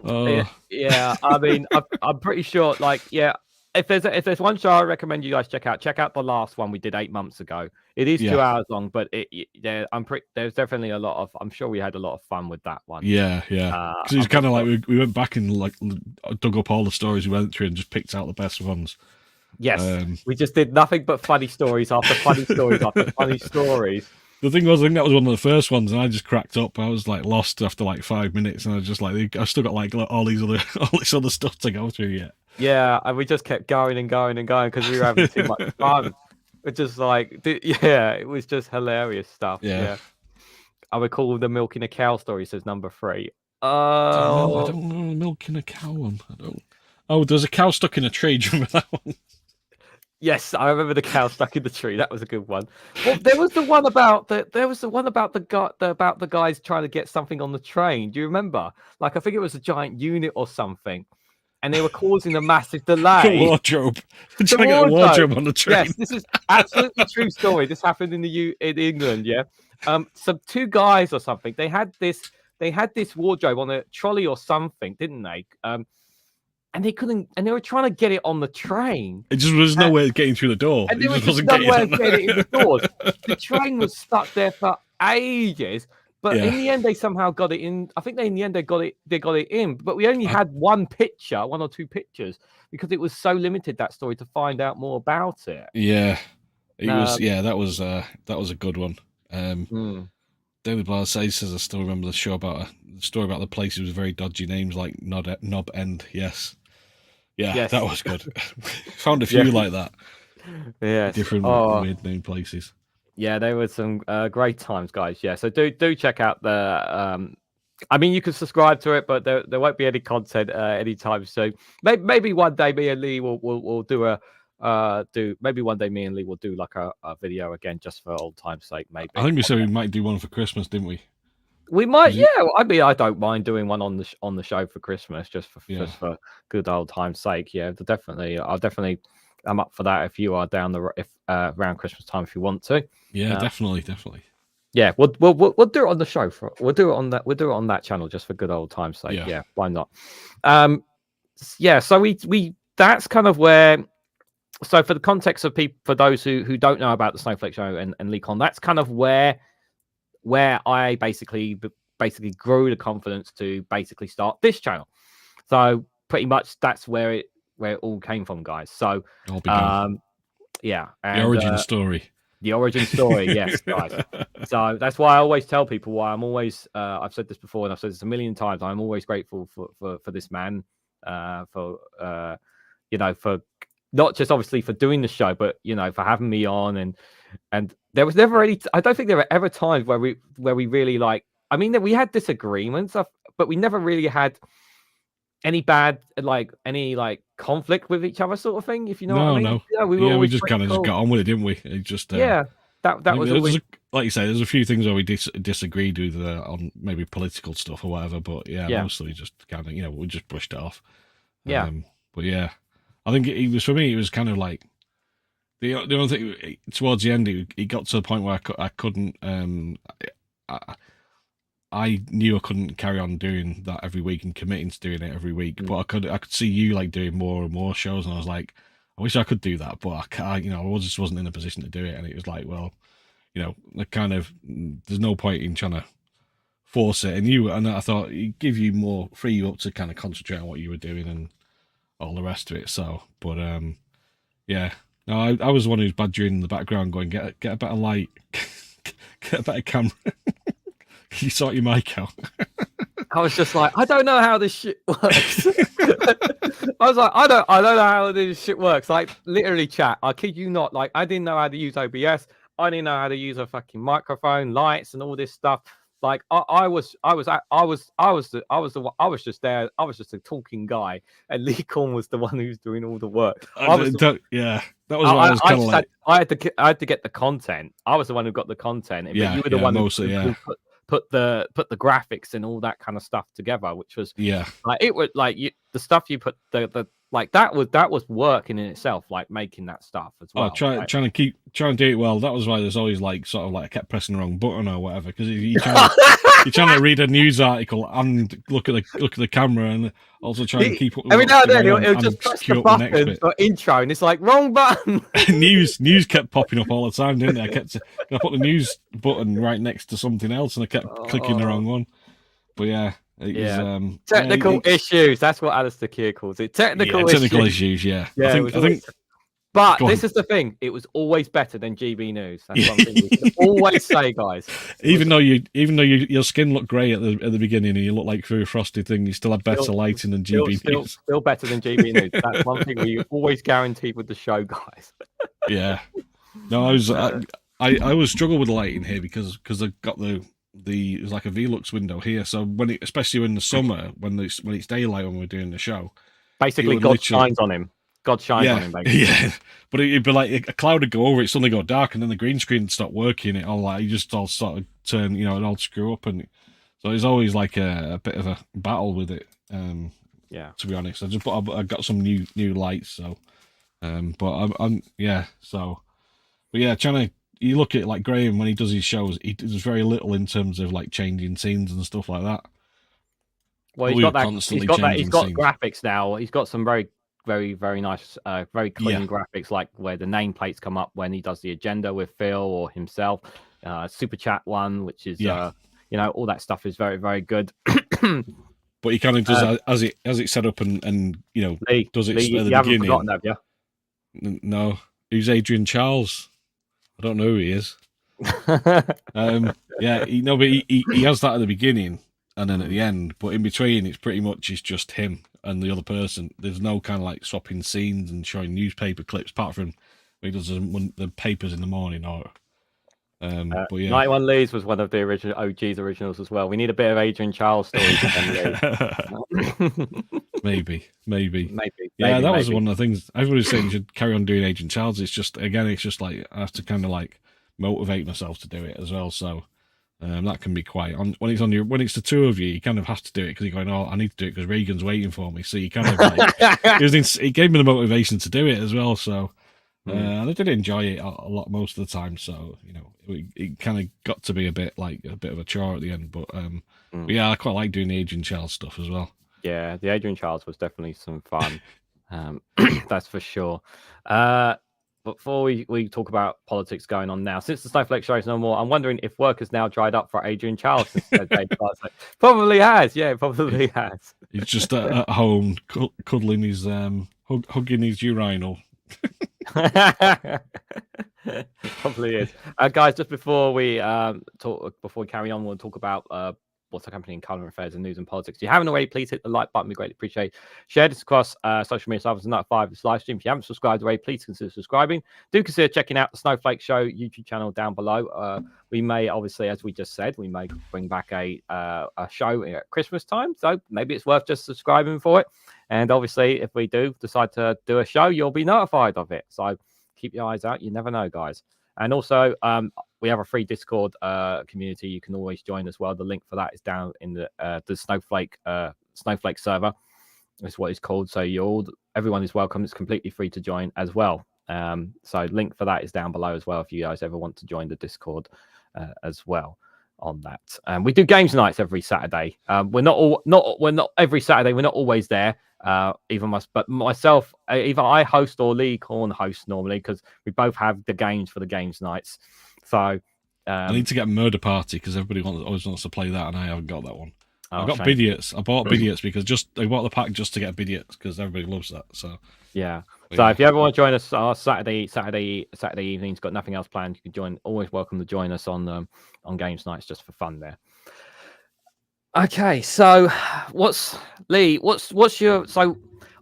Oh. Yeah. I mean, I'm pretty sure. Like, yeah, if there's one show I recommend you guys check out the last one we did 8 months ago. It is 2 hours long, but there's definitely a lot of. I'm sure we had a lot of fun with that one. Yeah. Because it's kind of like we went back and like dug up all the stories we went through and just picked out the best ones. Yes, we just did nothing but funny stories after funny stories after funny stories. The thing was, I think that was one of the first ones, and I just cracked up. I was like lost after like 5 minutes, and I was just like, I still got like all this other stuff to go through yet. Yeah, and we just kept going and going and going because we were having too much fun. It's just like, yeah, it was just hilarious stuff. Yeah. I recall the milking a cow story. Says number 3. I don't know milking a cow one. I don't. Oh, there's a cow stuck in a tree. Do you remember that one? Yes, I remember the cow stuck in the tree. That was a good one. Well, there was the one about the guys trying to get something on the train. Do you remember? Like, I think it was a giant unit or something, and they were causing a massive delay. The wardrobe. Trying to get a wardrobe on the train. Yes, this is absolutely true story. This happened in England. Yeah, some 2 guys or something. They had this wardrobe on a trolley or something, didn't they? And they couldn't, and they were trying to get it on the train. It just was no way of getting through the door. And there was just no way of getting it in the doors. The train was stuck there for ages, but in the end, they somehow got it in. I think in the end they got it in. But we only had 1 or 2 pictures, because it was so limited, that story, to find out more about it. Yeah, it was. Yeah, that was a good one. David Blair says, I still remember the story about the places with very dodgy names like Knob End. Yes. Yeah, that was good. Found a few like that. Yeah, different weird named places. Yeah, there were some great times, guys. Yeah, so do check out the. I mean, you can subscribe to it, but there won't be any content anytime soon. Maybe one day me and Lee will do maybe one day me and Lee will do like a video again, just for old time's sake. Maybe I think we said we might do one for Christmas, didn't we? We might, yeah. I mean, I don't mind doing one on the show for Christmas, just for good old time's sake. Yeah, I'll definitely. I'm up for that if you are down around Christmas time if you want to. Yeah, definitely. Yeah, we'll do it on the show. We'll do it on that channel, just for good old time's sake. Yeah, why not? Yeah. So we that's kind of where. So for the context of people, for those who don't know about the Snowflake Show and Lee Corne, that's kind of where I basically grew the confidence to basically start this channel. So pretty much that's where it all came from, guys. So yeah, and, the origin story. The origin story, yes, guys. So that's why I always tell people why I'm always. I've said this before, and I've said this a million times. I'm always grateful for this man, for not just obviously for doing the show, but for having me on, and there was never any. I don't think there were ever times where we really like. I mean, we had disagreements, but we never really had any conflict with each other, sort of thing. If you know what I mean. No. Yeah, we just kind of just got on with it, didn't we? It just that was always... like you say. There's a few things where we disagreed with on maybe political stuff or whatever, but mostly just kind of we just brushed it off. Yeah, but yeah. I think it was, for me, it was kind of like the only thing towards the end. It got to the point where I couldn't. I knew I couldn't carry on doing that every week and committing to doing it every week. But I could see you like doing more and more shows, and I was like, I wish I could do that, but I just wasn't in a position to do it. And it was like, well, there's no point in trying to force it. And I thought it'd give you more, free you up to kind of concentrate on what you were doing and all the rest of it. So, but yeah, no, I was the one who's badgering in the background, going, get a better light, get a better camera. Can you sort your mic out? I was just like, I don't know how this shit works. I was like, I don't know how this shit works. Like, literally, chat. I kid you not. Like, I didn't know how to use OBS. I didn't know how to use a fucking microphone, lights, and all this stuff. Like, I was just there. I was just a talking guy, and Lee Corne was the one who's doing all the work. That was why I was kind of like, I had to get the content. I was the one who got the content, but you were the one who put the graphics and all that kind of stuff together, which was like it was like the stuff you put the like that was working in itself, like making that stuff as well. Trying to do it well. That was why there's always like sort of like I kept pressing the wrong button or whatever, because you're trying to read a news article and look at the camera and also trying to keep up. Every now and then he'll just press the button for intro, and it's like wrong button. news kept popping up all the time, didn't it? I put the news button right next to something else, and I kept clicking the wrong one. But yeah. Technical issues. That's what Alistair Keir calls it. Technical issues. Yeah. I think. But this is the thing. It was always better than GB News. That's one thing we can always say, guys. Even though your skin looked grey at the beginning and you looked like through a frosted thing, you still had better lighting than GB News. Still better than GB News. That's one thing we always guarantee with the show, guys. Yeah. No, I always struggle with the lighting here because I've got it's like a Velux window here, so especially in the summer when it's daylight when we're doing the show, basically God shines on him. God shines on him, basically. Yeah, but it'd be like a cloud would go over it, suddenly go dark, and then the green screen would stop working. It all like you just all sort of turn, it all screw up, and so it's always like a bit of a battle with it. To be honest, I got some new lights, so trying to. You look at like Graham when he does his shows, he does very little in terms of like changing scenes and stuff like that. Well, he's got graphics now. He's got some very, very, very nice, very clean graphics, like where the nameplates come up when he does the agenda with Phil or himself. Super chat one, which is all that stuff is very, very good. But he kind of does as it's set up and Lee, does it Lee, at the you haven't beginning. Forgotten, have you? No, who's Adrian Charles? I don't know who he is. He has that at the beginning and then at the end, but in between it's just him and the other person. There's no kind of like swapping scenes and showing newspaper clips apart from when he does the papers in the morning but yeah. 91 Lees was one of the original OG's originals as well. We need a bit of Adrian Charles stories. Maybe. Yeah, that was one of the things everybody's saying you should carry on doing Agent Charles. It's just like I have to kind of like motivate myself to do it as well. So that can be quite when it's the two of you, you kind of have to do it because you're going, I need to do it because Regan's waiting for me. So you kind of like it gave me the motivation to do it as well. So and I did enjoy it a lot most of the time. So it kind of got to be a bit of a chore at the end. But yeah, I quite like doing the Agent Charles stuff as well. Yeah, the Adrian Charles was definitely some fun. That's for sure. Before we talk about politics going on now, since the Snowflake Show is no more, I'm wondering if work has now dried up for Adrian Charles. Probably has. Yeah, it probably has. He's just at home cuddling his hugging his urinal. Probably is. Guys, just before we carry on, we'll talk about what's happening in current affairs and news and politics. If you haven't already, please hit the like button. We greatly appreciate. Share this across social media services and notify this live stream. If you haven't subscribed already, please consider subscribing. Do consider checking out the Snowflake Show YouTube channel down below. We may, obviously, as we just said, we may bring back a show at Christmas time. So maybe it's worth just subscribing for it. And obviously, if we do decide to do a show, you'll be notified of it. So keep your eyes out. You never know, guys. And also, we have a free Discord community. You can always join as well. The link for that is down in the Snowflake server. That's what it's called. So everyone is welcome. It's completely free to join as well. So link for that is down below as well if you guys ever want to join the Discord as well on that. We do games nights every Saturday. We're not every Saturday. We're not always there. But myself, either I host or Lee Corne hosts normally because we both have the games for the games nights. So I need to get Murder Party because everybody always wants to play that, and I haven't got that one. I've got shame. Bidiots. I bought Bidiots because I bought the pack just to get Bidiots because everybody loves that. So yeah. So if you ever want to join us our Saturday evenings, got nothing else planned, you can join. Always welcome to join us on games nights just for fun there. Okay, so what's your so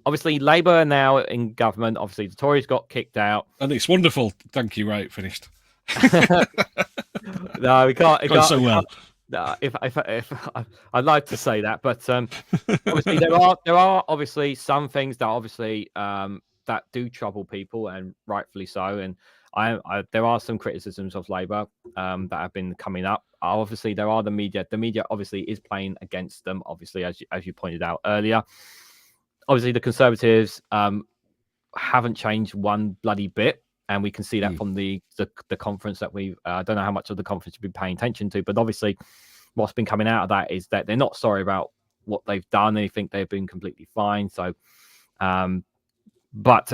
obviously Labour are now in government. Obviously, the Tories got kicked out. And it's wonderful. Thank you. Right, finished. No, we can't. Going so well. If I'd like to say that, but obviously there are obviously some things that obviously that do trouble people, and rightfully so. And there are some criticisms of Labour that have been coming up. Obviously, there are the media. The media obviously is playing against them. Obviously, as you pointed out earlier, obviously the Conservatives haven't changed one bloody bit. And we can see that from the conference that we I don't know how much of the conference you've been paying attention to, but obviously what's been coming out of that is that they're not sorry about what they've done. They think they've been completely fine. So, but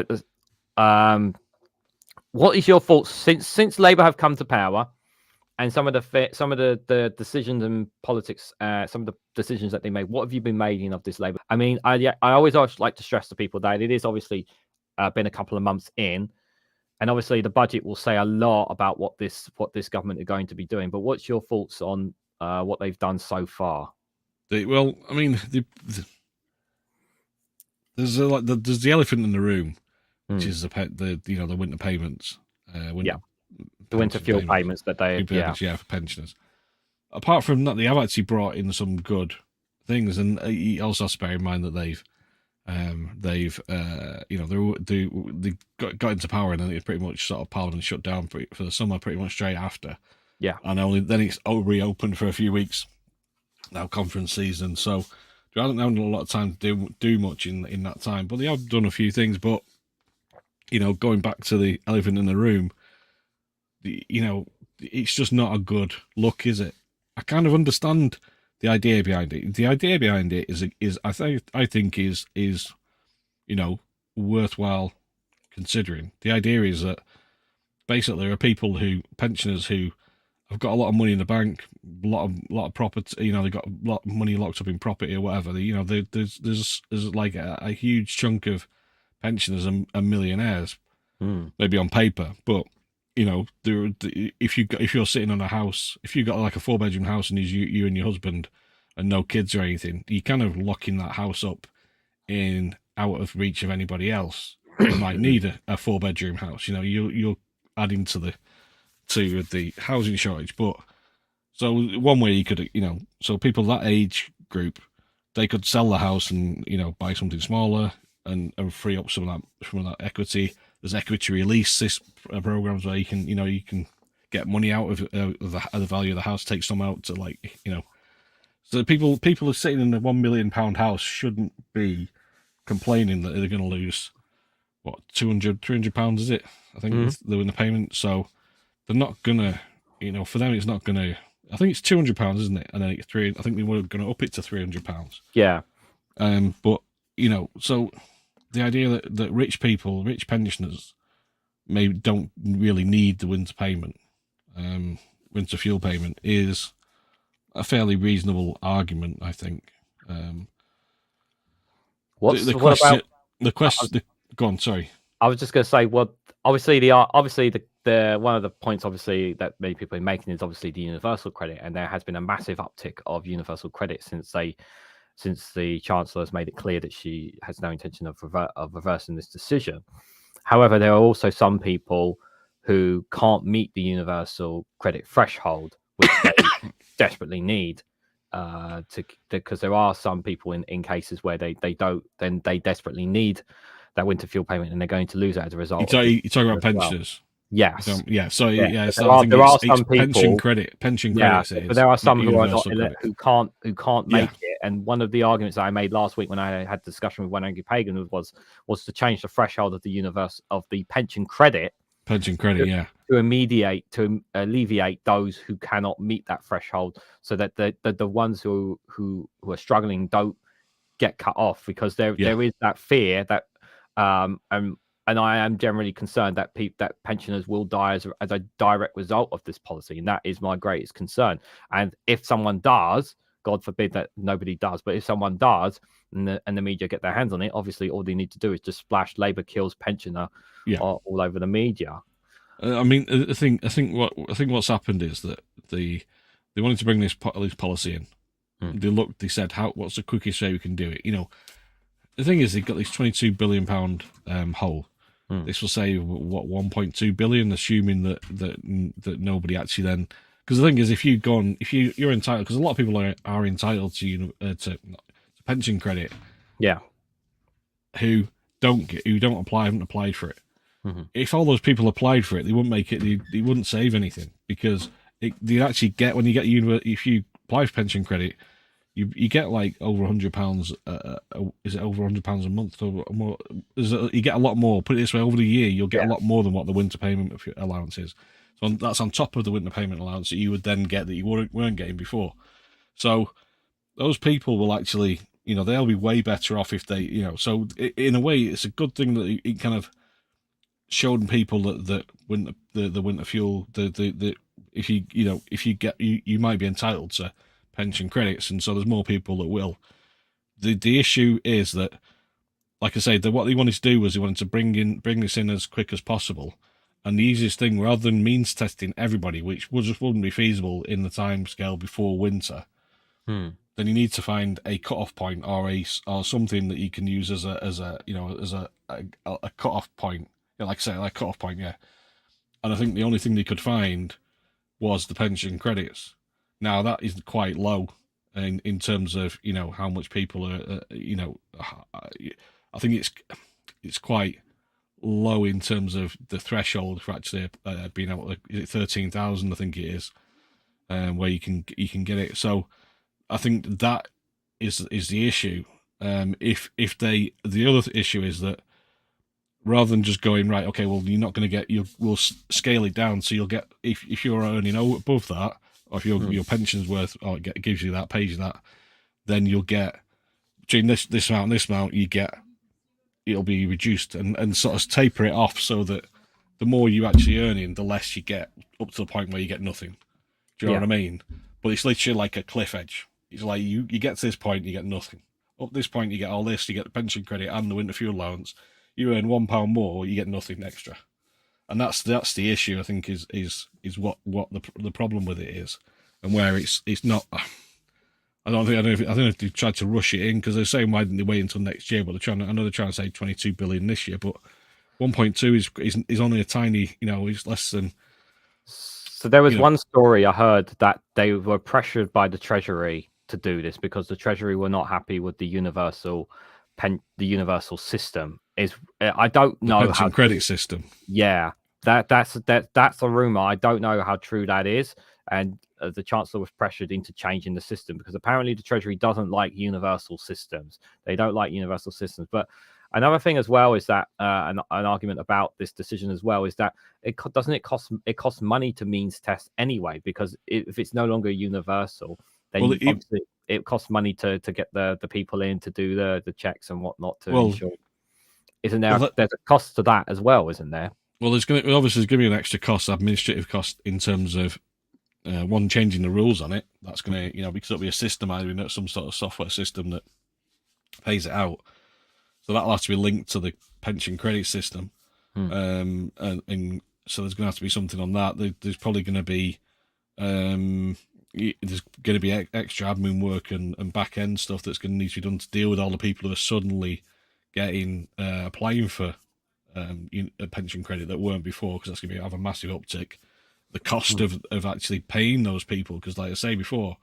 what is your thoughts since Labour have come to power, and some of the decisions and politics, some of the decisions that they made? What have you been making of this Labour? I mean, I always like to stress to people that it is obviously been a couple of months in. And obviously, the budget will say a lot about what this government are going to be doing. But what's your thoughts on what they've done so far? Well, I mean, there's the elephant in the room, which is the winter payments. The winter fuel payments that they for pensioners. Apart from that, they have actually brought in some good things, and you also have to bear in mind that they got into power, and then it pretty much sort of Parliament shut down for the summer pretty much straight after. Yeah, and then it's reopened for a few weeks now, conference season. So they haven't had a lot of time to do much in that time, but they have done a few things. But going back to the elephant in the room, it's just not a good look, is it? I kind of understand the idea behind it. The idea behind it is I think is worthwhile considering. The idea is that basically there are pensioners who have got a lot of money in the bank, a lot of property. They've got a lot of money locked up in property or whatever. There's like a huge chunk of pensioners and millionaires, maybe on paper, but if you're sitting on a house, if you've got like a 4-bedroom house and you and your husband and no kids or anything, you're kind of locking that house up out of reach of anybody else who might need a 4-bedroom house. You're adding to the housing shortage. But so one way you could, so people that age group, they could sell the house and buy something smaller and free up some of that equity. There's equity release programs where you can get money out of the value of the house, take some out to So people are sitting in a £1 million house shouldn't be complaining that they're going to lose what £200-300, is it? I think they're in the payment. So they're not gonna, for them it's not gonna. I think it's £200, isn't it? And then it's I think they were going to up it to £300. Yeah. But so the idea that rich pensioners don't really need the winter payment, winter fuel payment, is a fairly reasonable argument, I think. Go on, sorry. I was just going to say, well, obviously the one of the points obviously that many people are making is obviously the universal credit, and there has been a massive uptick of universal credit since the Chancellor has made it clear that she has no intention of reversing this decision. However, there are also some people who can't meet the universal credit threshold, which they desperately need because there are some people in cases where they don't, then they desperately need that winter fuel payment, and they're going to lose it as a result. You're talking about pensioners. Yes. So there are some people pension credit. But there are some who are not who can't make it. And one of the arguments that I made last week when I had a discussion with one Angie Pagan was to change the threshold of the pension credit. To alleviate those who cannot meet that threshold, so that the ones who are struggling don't get cut off, because there is that fear that and I am generally concerned that pensioners will die as a direct result of this policy, and that is my greatest concern. And if someone does, God forbid that nobody does, but if someone does, and the media get their hands on it, obviously all they need to do is just splash "Labour kills pensioner" all over the media. I mean, I think what's happened is that they wanted to bring this policy in, Hmm. They said, what's the quickest way we can do it? The thing is, they've got this £22 billion hole. This will save what 1.2 billion, assuming that nobody actually then. Because the thing is, if you're entitled, because a lot of people are entitled to pension credit. Yeah. Who don't apply, haven't applied for it. Mm-hmm. If all those people applied for it, they wouldn't make it. They wouldn't save anything, because they actually get, when you get if you apply for pension credit, you get like over £100. Is it over £100 a month or more? You get a lot more. Put it this way: over the year, you'll get a lot more than what the winter payment allowance is. So that's on top of the winter payment allowance that you would then get that you weren't getting before. So those people will actually, they'll be way better off if they, So in a way, it's a good thing that it kind of showed people that winter, the winter fuel, if you might be entitled to pension credits, and so there's more people that will. The issue is that, like I say, what they wanted to do was they wanted to bring this in as quick as possible, and the easiest thing, rather than means testing everybody, which just wouldn't be feasible in the time scale before winter, then you need to find a cut-off point or something that you can use as a cut-off point. Like I say, like cut-off point, yeah. And I think the only thing they could find was the pension credits. Now that is quite low in terms of how much people are. I think it's quite low in terms of the threshold for actually being able to. Is it 13,000? I think it is, where you can get it. So I think that is the issue. The other issue is that, rather than just going, right, okay, well, you're not going to get, we'll scale it down, so you'll get, if you're earning above that, or if your pension's worth, or it gives you that, pays you that, then you'll get, between this amount and this amount, it'll be reduced, and sort of taper it off, so that the more you actually earning, the less you get, up to the point where you get nothing. Do you know what I mean? But it's literally like a cliff edge. It's like you get to this point, you get nothing. Up this point, you get all this, you get the pension credit and the winter fuel allowance. You earn £1 more, you get nothing extra, and that's the issue. I think is what the problem with it is, and where it's not. I don't know if they tried to rush it in, because they're saying why didn't they wait until next year? But they're trying to say 22 billion this year, but 1.2 is only a tiny, it's less than. So there was one story I heard that they were pressured by the Treasury to do this, because the Treasury were not happy with the universal system. I don't know the pension credit system. Yeah, that's a rumor. I don't know how true that is, and the Chancellor was pressured into changing the system, because apparently the Treasury doesn't like universal systems. They don't like universal systems. But another thing as well is that an argument about this decision as well is that it costs money to means test anyway, because if it's no longer universal, then obviously it costs money to get the people in to do the checks and whatnot to ensure. Isn't there? There's a cost to that as well, isn't there? Well, there's going to be an extra cost, administrative cost, in terms of one, changing the rules on it. That's going to, because it'll be a system, either some sort of software system that pays it out. So that'll have to be linked to the pension credit system, and so there's going to have to be something on that. There's probably going to be extra admin work and back end stuff that's going to need to be done to deal with all the people who are suddenly getting applying for a pension credit that weren't before, because that's going to have a massive uptick. The cost of actually paying those people, because like I say before,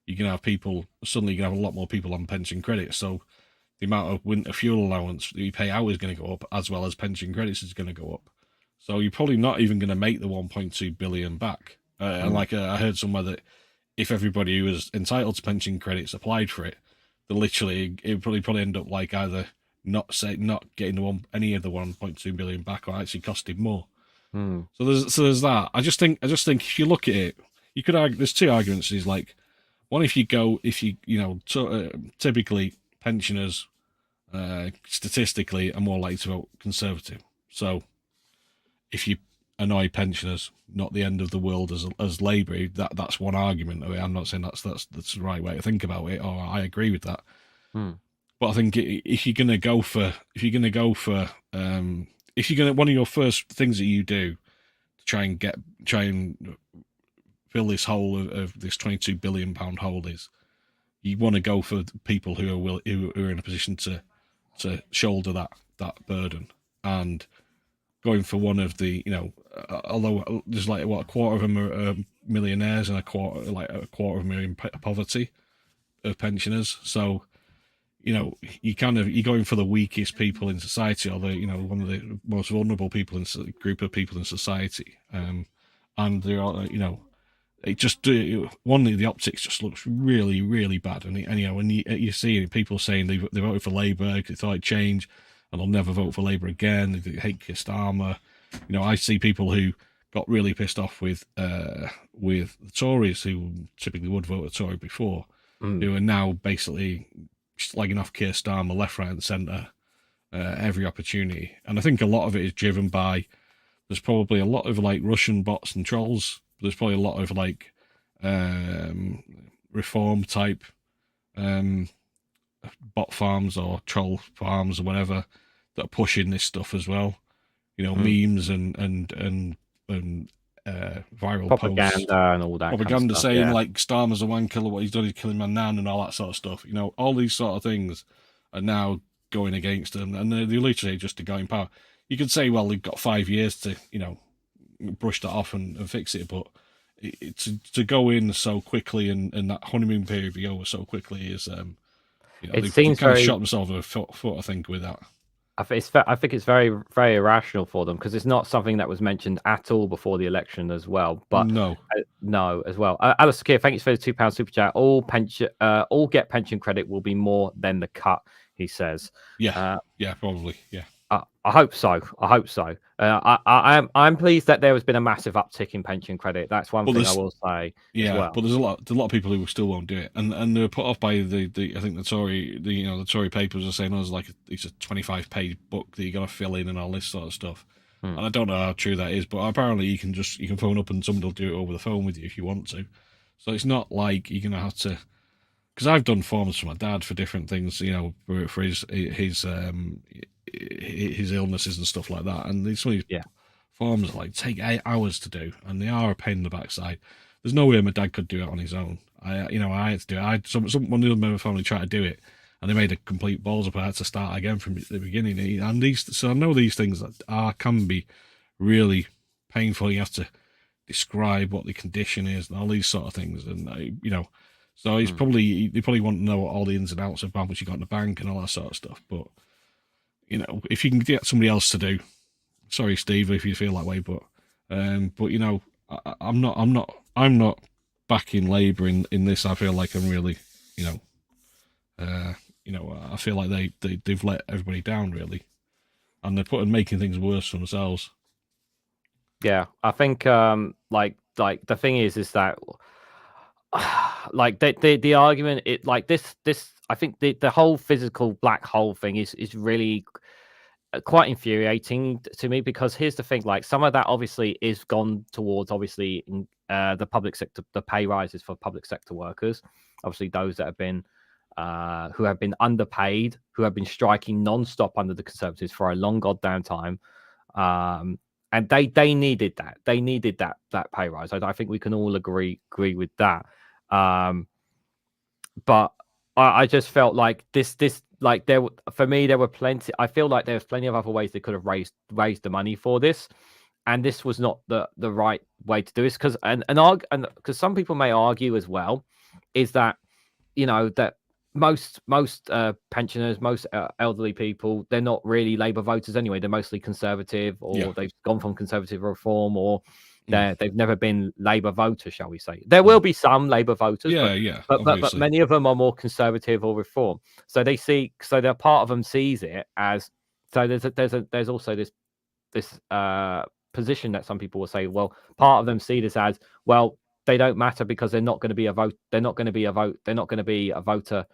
you're going to have people, suddenly you're going to have a lot more people on pension credit, so the amount of winter fuel allowance that you pay out is going to go up, as well as pension credits is going to go up. So you're probably not even going to make the 1.2 billion back. And like I heard somewhere that if everybody who was entitled to pension credits applied for it, then literally it would probably end up like either not getting any of the 1.2 billion back, or actually costing more. So there's that. I just think if you look at it, you could argue there's two arguments. Is like, one, typically pensioners statistically are more likely to vote Conservative. So if you annoy pensioners, not the end of the world as Labour. That's one argument of it. I'm not saying that's the right way to think about it, or I agree with that. But I think if you're gonna go for one of your first things that you do to try and fill this hole of this £22 billion hole is you want to go for people who are in a position to shoulder that burden, and going for one of the, although there's like a quarter of them are millionaires and a quarter of them are in poverty of pensioners. So you're going for the weakest people in society, or the one of the most vulnerable people in group of people in society, and they're all, it just one of the optics just looks really, really bad, and when you see people saying they voted for Labour, they thought it'd change, and they'll never vote for Labour again. They hate Keir Starmer. I see people who got really pissed off with the Tories, who typically would vote a Tory before, who are now basically slagging off Keir Starmer left, right, and centre every opportunity. And I think a lot of it is driven by, there's probably a lot of like Russian bots and trolls. There's probably a lot of like reform type bot farms or troll farms or whatever that are pushing this stuff as well. Memes and viral propaganda posts, and all that propaganda kind of stuff, saying like Starmer's a wanker, what he's done is killing my nan and all that sort of stuff. All these sort of things are now going against them, and they're literally just to go in power. You could say, well, they've got 5 years to brush that off and fix it, but to go in so quickly and that honeymoon period be over so quickly is it seems kind very of shot themselves in the foot, I think, with that. I think it's very, very irrational for them, because it's not something that was mentioned at all before the election as well. But no, as well. Alice Keir, thanks for the £2 super chat. All get pension credit will be more than the cut, he says. Yeah, probably, yeah. I hope so. I'm pleased that there has been a massive uptick in pension credit. That's one thing I will say. Yeah, well. But there's a lot of people who still won't do it, and they're put off by the I think the Tory papers are saying it's a 25-page book that you got to fill in and all this sort of stuff. And I don't know how true that is, but apparently you can phone up and somebody will do it over the phone with you if you want to. So it's not like you're gonna have to. Because I've done forms for my dad for different things, for his illnesses and stuff like that, and some of these forms take 8 hours to do, and they are a pain in the backside. There's no way my dad could do it on his own. I had to do it. One of the member of my family tried to do it, and they made a complete balls up. I had to start again from the beginning. And so I know these things can be really painful. You have to describe what the condition is and all these sort of things, and so they probably want to know all the ins and outs of how much you got in the bank and all that sort of stuff. But if you can get somebody else to do, sorry, Steve, if you feel that way, but I'm not backing Labour in this. I feel like I'm really, I feel like they've let everybody down really, and they're making things worse for themselves. Yeah, I think the thing is that the argument this I think the whole physical black hole thing is really quite infuriating to me, because here's the thing, some of that obviously is gone towards in the public sector, the pay rises for public sector workers, obviously those that have been who have been underpaid, who have been striking non-stop under the Conservatives for a long goddamn time, and they needed that. They needed that pay rise. I think we can all agree with that. But I just felt like this for me there were plenty. I feel like there was plenty of other ways they could have raised the money for this, and this was not the right way to do this. Because because some people may argue as well, is that that most pensioners, most elderly people, they're not really Labour voters anyway. They're mostly Conservative, or they've gone from Conservative reform, or they've never been Labour voters, shall we say. There will be some Labour voters, but many of them are more Conservative or reform. So they're part of them sees it as, so there's also this position that some people will say, well, part of them see this as, well, they don't matter because they're not going to be a vote. They're not going to be a vote. They're not going to be a voter.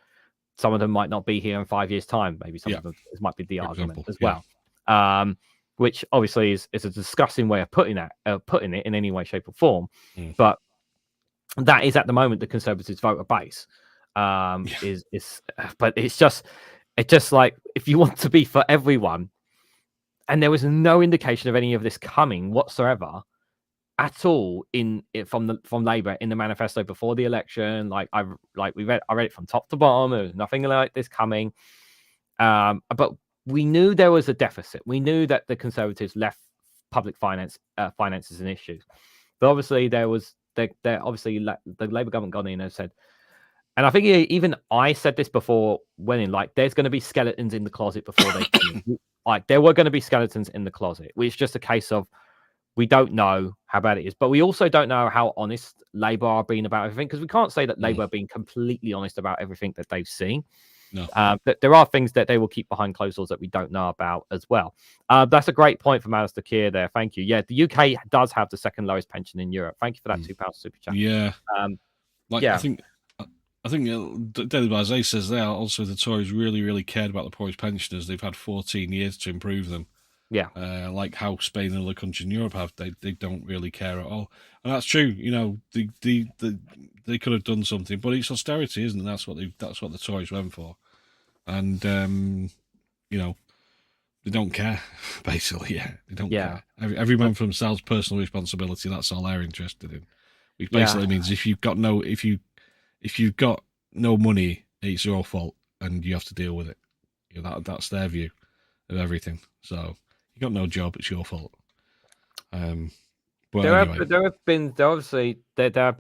Some of them might not be here in 5 years' time. Maybe some of them, this might be the argument as well. Which obviously is a disgusting way of putting it in any way, shape, or form. But that is at the moment the Conservatives' voter base. But it's just like, if you want to be for everyone, and there was no indication of any of this coming whatsoever, at all from Labour in the manifesto before the election. I read it from top to bottom. There was nothing like this coming. But we knew there was a deficit. We knew that the Conservatives left public finances an issue. But obviously obviously the Labour government got in and said, and I think even I said this before there's going to be skeletons in the closet before they come in. There were going to be skeletons in the closet. It's just a case of we don't know how bad it is, but we also don't know how honest Labour are being about everything, because we can't say that Labour are being completely honest about everything that they've seen. No. There are things that they will keep behind closed doors that we don't know about as well. That's a great point from Alistair Keir there. Thank you. Yeah, the UK does have the second lowest pension in Europe. Thank you for that £2 super chat. Yeah. Yeah. I think Daily Blase says there also the Tories really, really cared about the poorest pensioners. They've had 14 years to improve them. Yeah. Like how Spain and other countries in Europe have, they don't really care at all. And that's true. You know, they could have done something, but it's austerity, isn't it? That's what the Tories went for. And you know, they don't care, basically. Yeah, they don't care. Everyone for themselves, personal responsibility. That's all they're interested in. Which basically means if you've got no money, it's your fault, and you have to deal with it. You know, that's their view of everything. So you got no job, it's your fault. But there anyway. have been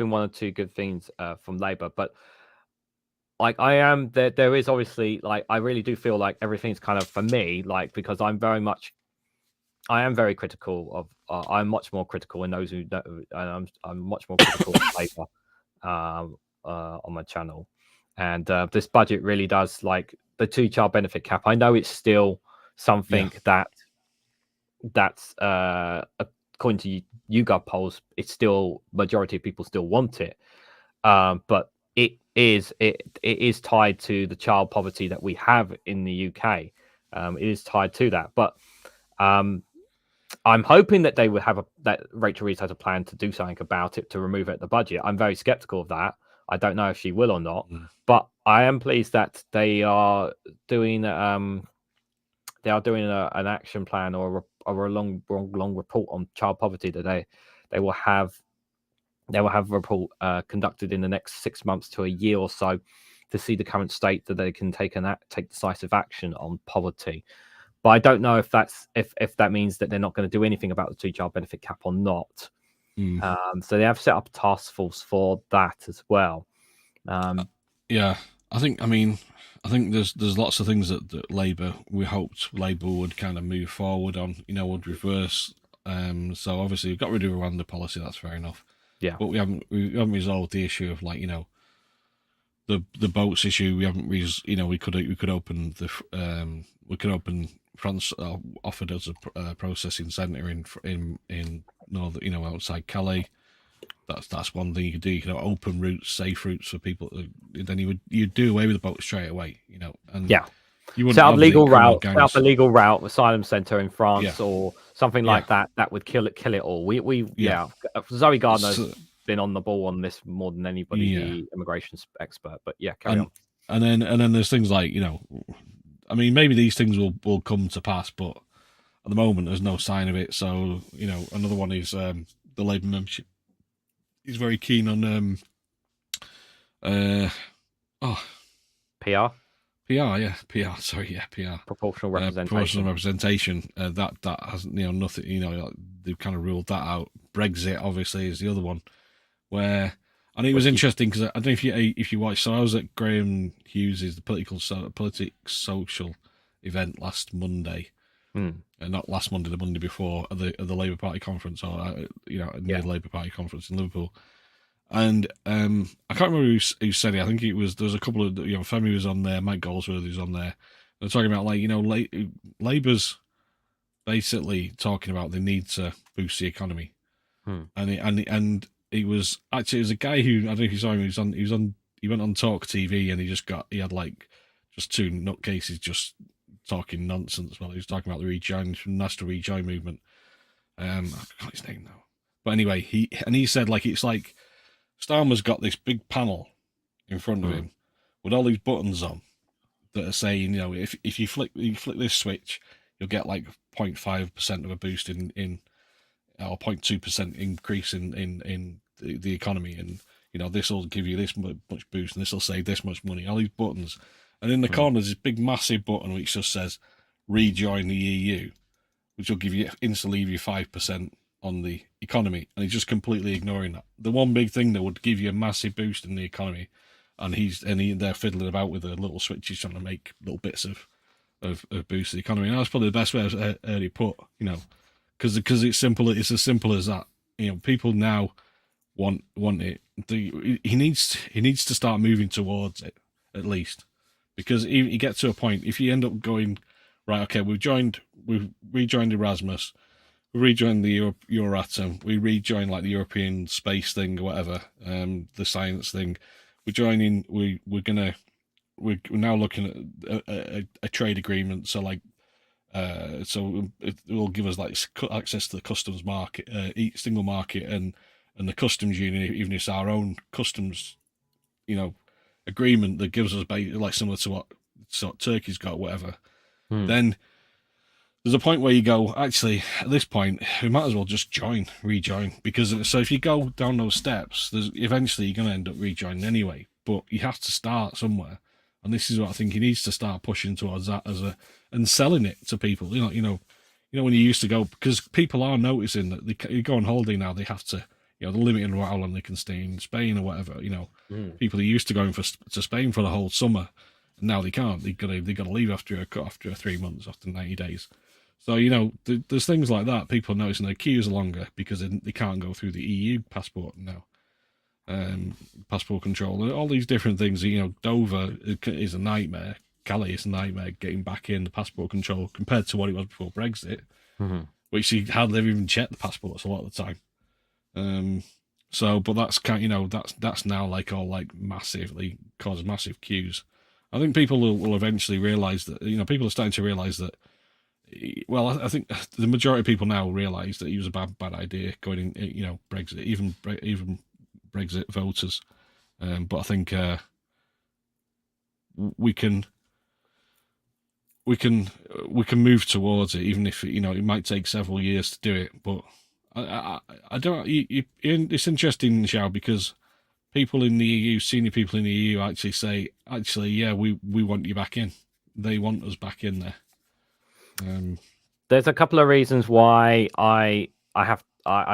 one or two good things from Labour, but there is obviously I really do feel like everything's kind of, for me, because I am very critical of I'm much more critical in those who don't, and I'm much more critical of Labour on my channel, and this budget really does, the 2-child benefit cap. I know it's still something that's according to YouGov polls, it's still, majority of people still want it, but it is tied to the child poverty that we have in the UK. It is tied to that, but I'm hoping that they would that Rachel Reeves has a plan to do something about it, to remove it at the budget. I'm very skeptical of that. I don't know if she will or not, but I am pleased that they are doing an action plan or a long report on child poverty that they will have a report conducted in the next 6 months to a year or so to see the current state that they can take decisive action on poverty. But I don't know if that means that they're not going to do anything about the 2-child benefit cap or not. So they have set up a task force for that as well. Yeah, I think there's lots of things that we hoped Labour would kind of move forward on, would reverse. So obviously we've got rid of Rwanda policy, that's fair enough. Yeah, but we haven't resolved the issue of the boats issue. We haven't we could open France offered us a processing centre in northern, outside Calais. That's one thing you could do. You could open routes, safe routes for people. Then you'd do away with the boat straight away, and you wouldn't set up a legal route, asylum centre in France or something like that. That would kill it all. Zoe Gardner's been on the ball on this more than anybody, the immigration expert. But carry on. And then there's things like, maybe these things will come to pass, but at the moment there's no sign of it. So another one is the Labour membership. He's very keen on PR. Proportional representation. That hasn't, nothing. They've kind of ruled that out. Brexit obviously is the other one, where I think it was interesting because I don't know if you watched. So I was at Graham Hughes's the politics social event last Monday. Not last Monday, the Monday before, at the Labour Party conference, or near the Labour Party conference in Liverpool. And I can't remember who said it. I think there was a couple of Femi was on there, Mike Goldsworthy was on there. They're talking about Labour's basically talking about the need to boost the economy, and it was a guy who, I don't know if you saw him. He went on Talk TV and he had just two nutcases just talking nonsense while he was talking about the National Rejoin movement. I forgot his name now, but anyway, he said it's like Starmer's got this big panel in front of him with all these buttons on that are saying, if you flick this switch, you'll get 0.5% of a boost in or 0.2% increase in the economy, and this will give you this much boost, and this will save this much money. All these buttons, and in the corner there's this big massive button which just says rejoin the EU, which will give you instantly 5% on the economy, and he's just completely ignoring that. The one big thing that would give you a massive boost in the economy, and they're fiddling about with the little switches trying to make little bits of boost the economy. And that's probably the best way I've early put, because it's simple. It's as simple as that. People now want it. He needs to start moving towards it at least, because you get to a point, if you end up going right, okay, we've rejoined Erasmus, we rejoined the Euratom, we rejoined like the European space thing or whatever, the science thing. We're joining. We're now looking at a trade agreement. So so it will give us like access to the customs market, single market, and the customs union, even if it's our own customs, agreement that gives us like similar to what Turkey's got, whatever. Then there's a point where you go, actually, at this point, we might as well just rejoin, because so if you go down those steps, eventually you're going to end up rejoining anyway. But you have to start somewhere, and this is what I think he needs to start pushing towards, that and selling it to people. When you used to go, because people are noticing that you go on holiday now, they have to, they're limiting how long they can stay in Spain or whatever. People are used to going to Spain for the whole summer, and now they can't. They got to leave after 3 months, after 90 days. So, there's things like that. People are noticing their queues are longer because they can't go through the EU passport now. Passport control, all these different things. Dover is a nightmare. Calais is a nightmare getting back in the passport control compared to what it was before Brexit, which you hardly ever even checked the passports a lot of the time. But that's that's now massively caused massive queues. I think people will eventually realise that, people are starting to realise that. Well, I think the majority of people now realise that it was a bad idea going in, Brexit, even Brexit voters. But I think we can move towards it, even if it might take several years to do it. But I don't. It's interesting, Xiao, because people in the EU, senior people in the EU, actually say, yeah, we want you back in. They want us back in there. There's a couple of reasons why I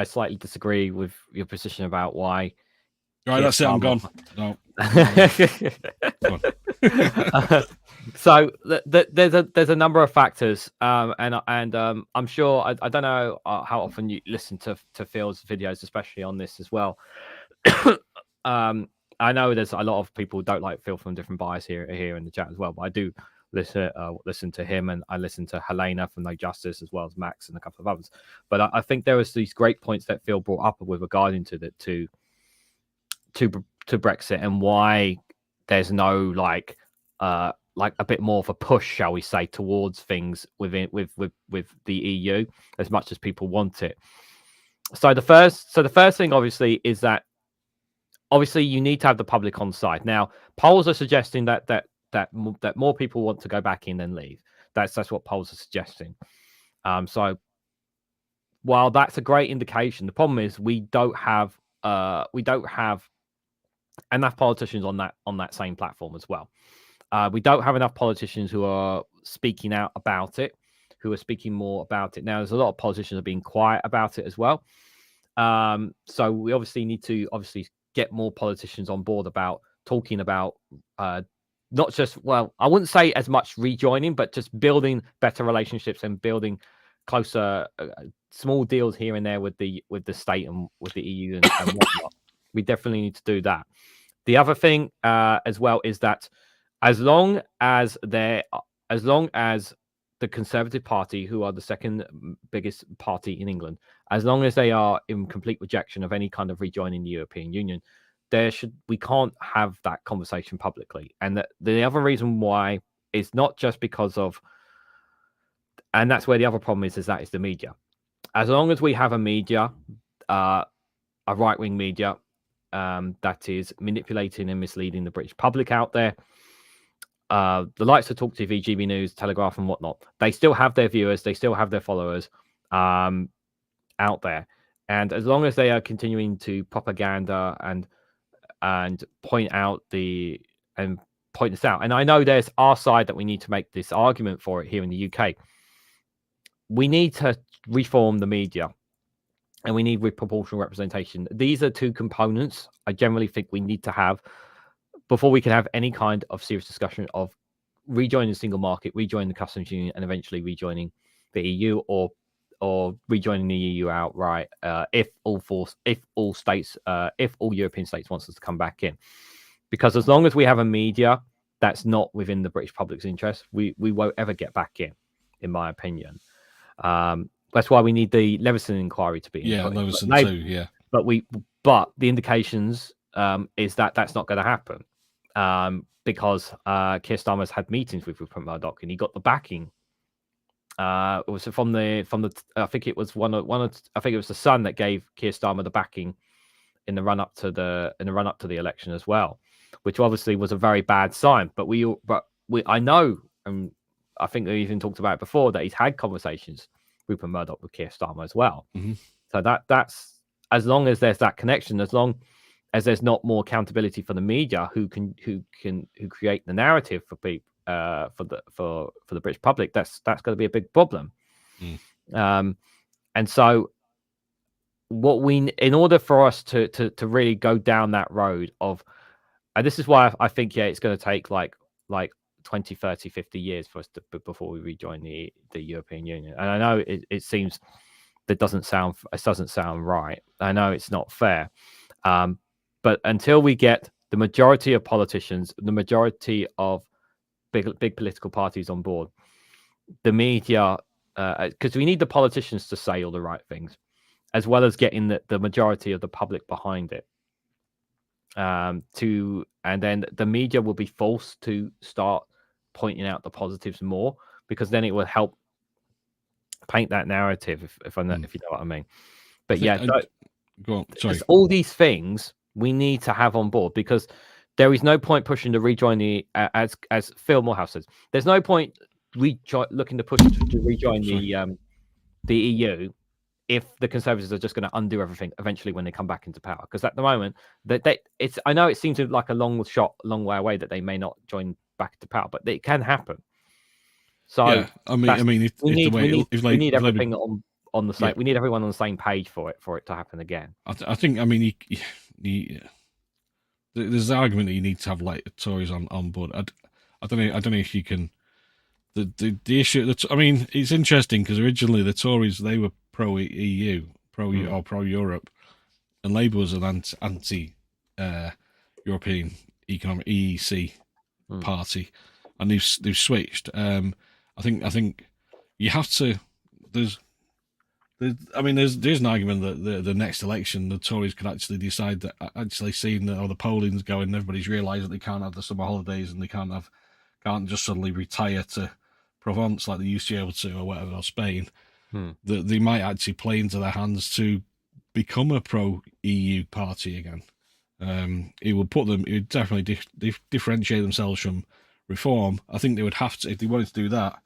slightly disagree with your position about why. Right, that's it. I'm gone. No. So there's a number of factors, and I'm sure I don't know how often you listen to Phil's videos, especially on this as well. I know there's a lot of people who don't like Phil from different bias here in the chat as well, but I do listen to him, and I listen to Helena from No Justice, as well as Max and a couple of others. But I think there was these great points that Phil brought up with regarding to Brexit, and why there's no like a bit more of a push, shall we say, towards things with the EU as much as people want it. So the first thing, obviously, is that obviously you need to have the public on side. Now, polls are suggesting that more people want to go back in than leave. That's what polls are suggesting. So while that's a great indication, the problem is we don't have enough politicians on that same platform as well. We don't have enough politicians who are speaking out about it, who are speaking more about it. Now, there's a lot of politicians who are being quiet about it as well. So we obviously need to get more politicians on board about talking about not just, well, I wouldn't say as much rejoining, but just building better relationships and building closer small deals here and there with the state and with the EU and whatnot. We definitely need to do that. The other thing as well is that as long as the Conservative Party, who are the second biggest party in England, as long as they are in complete rejection of any kind of rejoining the European Union, we can't have that conversation publicly. And the other reason why is not just because of, and that's where the other problem is the media. As long as we have a media, a right-wing media, that is manipulating and misleading the British public out there, the likes of Talk TV, GB News, Telegraph, and whatnot, they still have their viewers, they still have their followers out there. And as long as they are continuing to propaganda and point this out, and I know there's our side that we need to make this argument for it here in the UK. We need to reform the media, and we need proportional representation. These are two components I generally think we need to have before we can have any kind of serious discussion of rejoining the single market, rejoining the customs union, and eventually rejoining the EU, or rejoining the EU outright if all European states wants us to come back in. Because as long as we have a media that's not within the British public's interest, we won't ever get back in my opinion. That's why we need the Leveson inquiry to be Leveson too. Yeah, but the indications is that that's not going to happen because Keir Starmer's had meetings with Rupert Murdoch and he got the backing. It was from the I think it was I think it was the Sun that gave Keir Starmer the backing in the run up to the election as well, which obviously was a very bad sign. But I know, and I think we even talked about it before, that he's had conversations with Rupert Murdoch with Keir Starmer as well. Mm-hmm. So that's, as long as there's that connection, as long as there's not more accountability for the media who create the narrative for people for the British public, that's going to be a big problem. And so in order for us to really go down that road of, and this is why I think it's going to take like 20, 30, 50 years for us before we rejoin the European Union. And I know it seems that doesn't sound right. I know it's not fair. But until we get the majority of politicians, the majority of big political parties on board, the media, because we need the politicians to say all the right things, as well as getting the majority of the public behind it. And then the media will be forced to start pointing out the positives more, because then it will help paint that narrative, if you know what I mean. But go on. Sorry. All these things we need to have on board, because there is no point pushing to rejoin as Phil Morehouse says, there's no point looking to push to rejoin the EU if the Conservatives are just going to undo everything eventually when they come back into power. Because at the moment, I know it seems like a long way away that they may not join back into power, but it can happen. So yeah, we need everything on the same. We need everyone on the same page for it to happen again. I think. I mean, there's the argument that you need to have like the Tories on board. I don't know if you can. The issue. I mean, it's interesting because originally the Tories, they were pro EU, or pro Europe, and Labour was an anti European Economic EEC party, and they've switched. I think you have to. There's an argument that the next election the Tories could actually decide that, actually seeing that all the polling's going, everybody's realised that they can't have the summer holidays and they can't just suddenly retire to Provence like they used to be able to, or whatever, or Spain. That they might actually play into their hands to become a pro-EU party again. It would definitely differentiate themselves from Reform. I think they would have to, if they wanted to do that,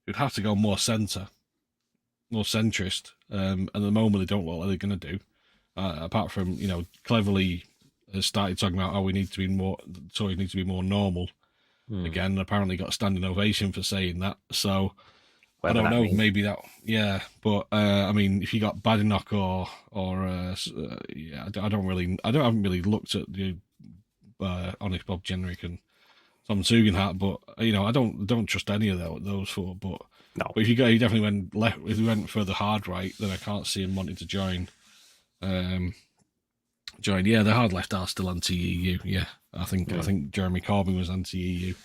they'd have to go more centre, more centrist. And at the moment, they don't look like they're going to do. Apart from, cleverly started talking about how we need to be more, the Tories need to be more normal. Again, apparently got a standing ovation for saying that. So I don't know, maybe that, But I mean, if you got Badenoch or I haven't really looked at the Honest Bob Jenrick and Tom Tugendhat, but I don't trust any of those four. But no. But if he definitely went left, if he went further hard right, then I can't see him wanting to join. The hard left are still anti-EU. Yeah, I think Jeremy Corbyn was anti-EU.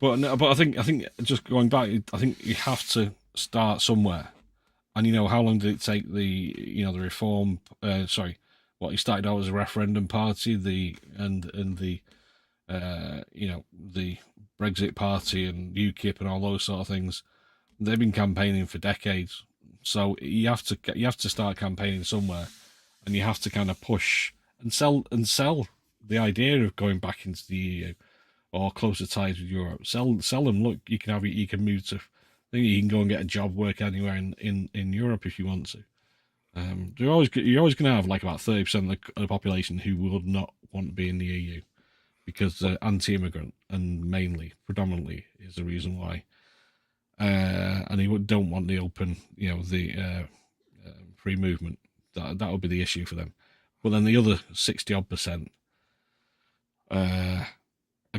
But I think just going back, I think you have to start somewhere. And how long did it take the Reform? What he started out as a referendum party, the Brexit party and UKIP and all those sort of things. They've been campaigning for decades, so you have to start campaigning somewhere, and you have to kind of push and sell the idea of going back into the EU. or closer ties with Europe. Sell them. Look, you can move to. I think you can go and get a job, work anywhere in Europe if you want to. You're always going to have like about 30% of the population who will not want to be in the EU because they're anti-immigrant, and predominantly is the reason why. And they don't want the open, the free movement. That would be the issue for them. But then the other 60 odd percent are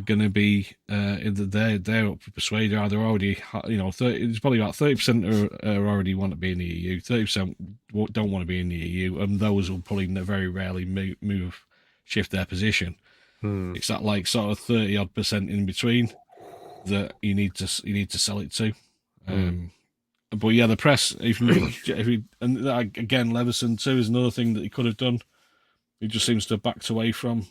going to be they're persuaded. They're already, 30, it's probably about 30% are already want to be in the EU. 30% don't want to be in the EU, and those will probably very rarely shift their position. It's that like sort of 30 odd percent in between that you need to sell it to. But yeah, the press. And again, Leveson too is another thing that he could have done. He just seems to have backed away from.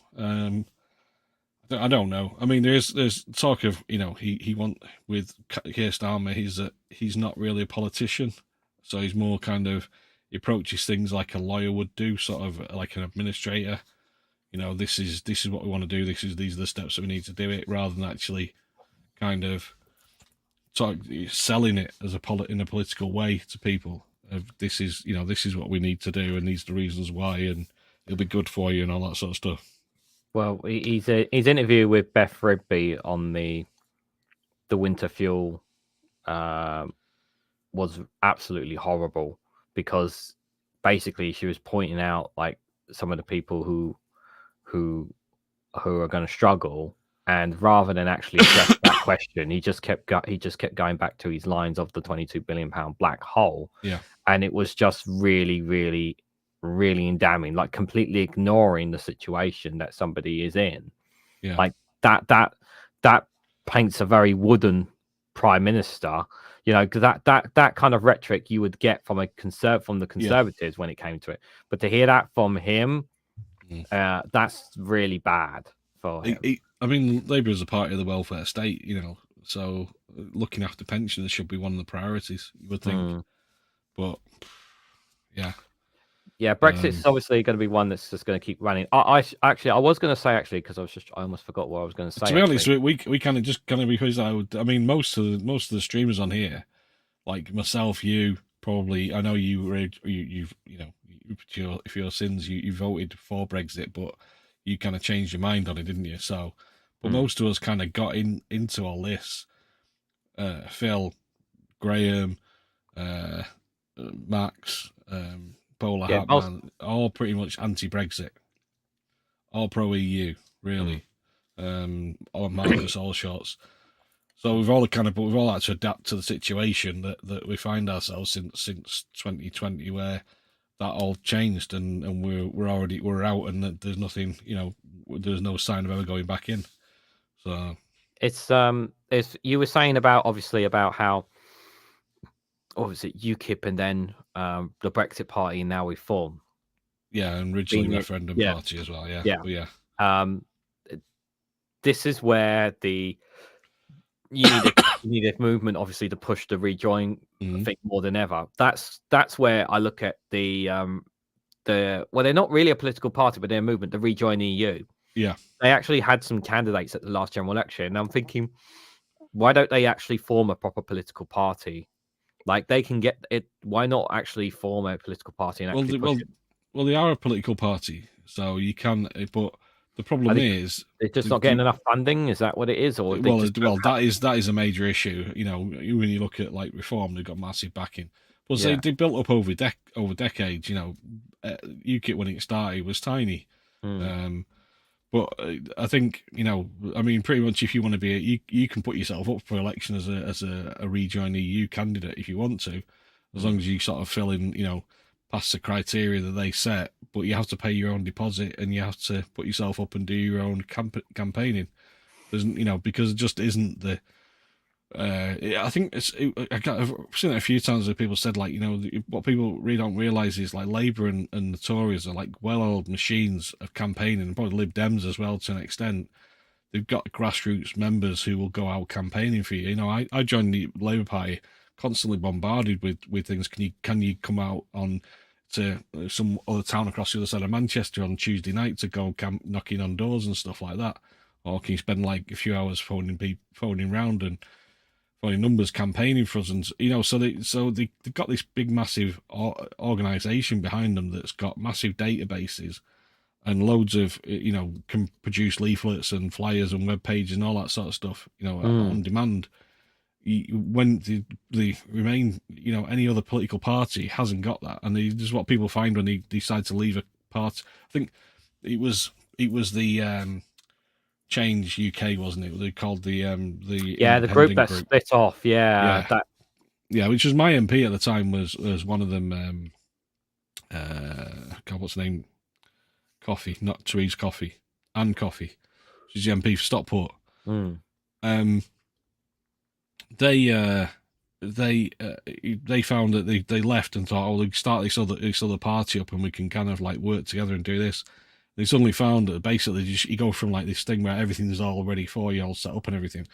I don't know. I mean, there's talk of he with Keir Starmer. He's not really a politician, so he's more kind of he approaches things like a lawyer would do, sort of like an administrator. This is what we want to do. These are the steps that we need to do it, rather than actually kind of selling it as in a political way to people. This is what we need to do, and these are the reasons why, and it'll be good for you, and all that sort of stuff. Well, his interview with Beth Rigby on the winter fuel was absolutely horrible, because basically she was pointing out like some of the people who are going to struggle, and rather than actually address that question, he just kept going back to his lines of the £22 billion black hole. Yeah, and it was just really, really, really damning, like completely ignoring the situation that somebody is in. Yeah, like that paints a very wooden prime minister, because that kind of rhetoric you would get from the Conservatives when it came to it. But to hear that from him, that's really bad for him. I mean, Labour is a party of the welfare state, so looking after pensioners should be one of the priorities, you would think. But yeah, Brexit's obviously going to be one that's just going to keep running. I was going to say because I almost forgot what I was going to say. To be honest, we kind of because I mean, most of the streamers on here, like myself, you probably, I know you've for your sins you voted for Brexit, but you kind of changed your mind on it, didn't you? So, but most of us kind of got into all this. Phil, Graham, Max, Bowler Hatman, all pretty much anti-Brexit, all pro-EU, really. Or Marcus Allshorts. So we've all had to adapt to the situation that we find ourselves since 2020, where that all changed, and we're out, and there's nothing, there's no sign of ever going back in. So it's you were saying about how obviously UKIP and then the Brexit Party now we form. Yeah, and originally referendum party as well. Yeah. This is where you need a movement, obviously, to push the rejoin thing more than ever. That's where I look at they're not really a political party, but they're a movement, the Rejoin EU. Yeah, they actually had some candidates at the last general election, and I'm thinking, why don't they actually form a proper political party? Like, they can get it. Why not actually form a political party and actually push it? Well, they are a political party, so you can. But the problem is they're just not getting enough funding. Is that what it is? Or that is a major issue. When you look at like Reform, they've got massive backing. But they built up over decades. UKIP when it started was tiny. But I think pretty much if you want to be, you can put yourself up for election as a Rejoin EU candidate if you want to, as long as you sort of fill in, pass the criteria that they set. But you have to pay your own deposit, and you have to put yourself up and do your own campaigning. There's, because it just isn't the. I think I've seen it a few times where people said, like, what people really don't realise is like Labour and the Tories are like well-oiled machines of campaigning, and probably Lib Dems as well to an extent. They've got grassroots members who will go out campaigning for you. I joined the Labour Party, constantly bombarded with things. Can you come out on to some other town across the other side of Manchester on Tuesday night to go knocking on doors and stuff like that? or can you spend like a few hours phoning round and phoning numbers, campaigning for us, and so they've got this big massive organization behind them that's got massive databases and loads of can produce leaflets and flyers and web pages and all that sort of stuff on demand. When the remain any other political party hasn't got that, and this is what people find when they decide to leave a party. I think it was the Change UK, wasn't it? They called the the group that split off. Yeah, which was my MP at the time was one of them. God, what's the name? Coffee, not Therese Coffee, Anne Coffee. She's the MP for Stockport. They found that they left and thought, oh, they start this other party up and we can kind of like work together and do this. They suddenly found that basically you go from like this thing where everything's all ready for you, all set up and everything,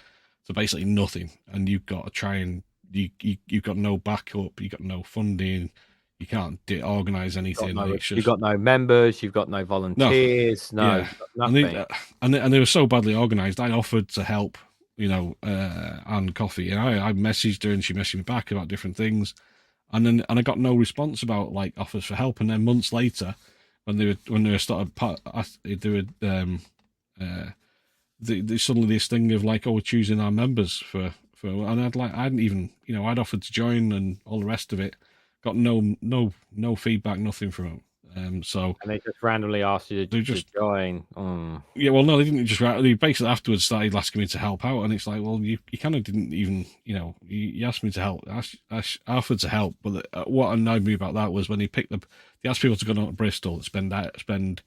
to basically nothing, and you've got to try and you've got no backup, you've got no funding, you can't organise anything. You've got no members, you've got no volunteers, nothing. And they were so badly organised. I offered to help, Anne Coffee, and I messaged her and she messaged me back about different things, and I got no response about like offers for help. And then months later, when they were started, they suddenly this thing of like, oh, we're choosing our members for, and I'd offered to join and all the rest of it. Got no feedback, nothing from them. And they just randomly asked you to join. Yeah, well, no, they didn't just. They basically afterwards started asking me to help out, and it's like, well, you kind of didn't even, you asked me to help. I offered to help, but what annoyed me about that was when he asked people to go down to Bristol, spend hours, spend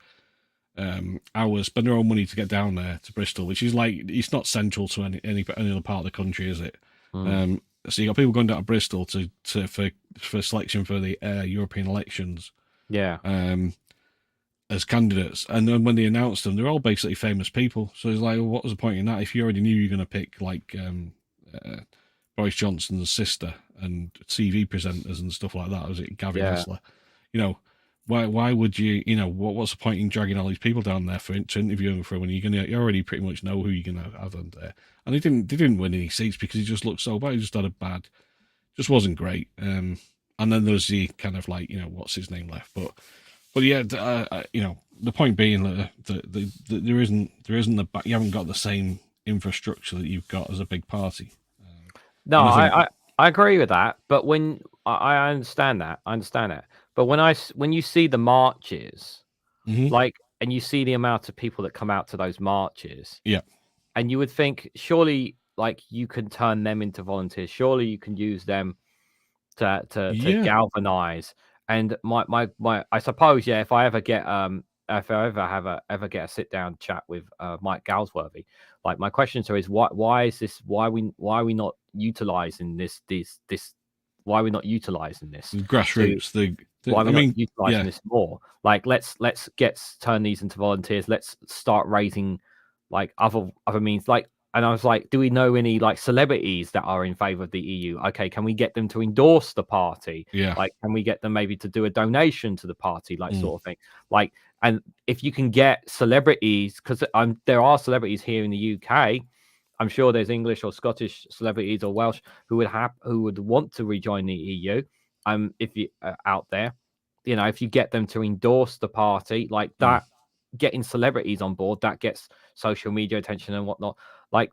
their own money to get down there to Bristol, which is like, it's not central to any other part of the country, is it? So you got people going down to Bristol for selection for the European elections. Yeah. As candidates, and then when they announced them, they're all basically famous people. So it's like, well, what was the point in that if you already knew you were going to pick like Boris Johnson's sister and TV presenters and stuff like that? Was it Gavin Hessler? Why would you? What's the point in dragging all these people down there to interview them for when you already pretty much know who you're going to have on there? And they didn't win any seats because he just looked so bad. He just had just wasn't great. And then there's the kind of like, what's his name left, but yeah, the point being that there isn't you haven't got the same infrastructure that you've got as a big party. No, I agree with that, but when I understand that, but when you see the marches, like, and you see the amount of people that come out to those marches, and you would think surely like you can turn them into volunteers, surely you can use them to galvanize. And my I suppose, if I ever get get a sit down chat with Mike Galsworthy, like my question to him is why are we not utilizing this why are we not utilizing this grassroots why are we not utilizing this more? Like let's turn these into volunteers, let's start raising like other means, like. And I was like, do we know any like celebrities that are in favor of the EU? Okay, can we get them to endorse the party? Yeah. Like, can we get them maybe to do a donation to the party, like sort of thing? Like, and if you can get celebrities, because there are celebrities here in the UK, I'm sure there's English or Scottish celebrities or Welsh who would want to rejoin the EU. If you out there, if you get them to endorse the party like that. Getting celebrities on board, that gets social media attention and whatnot. Like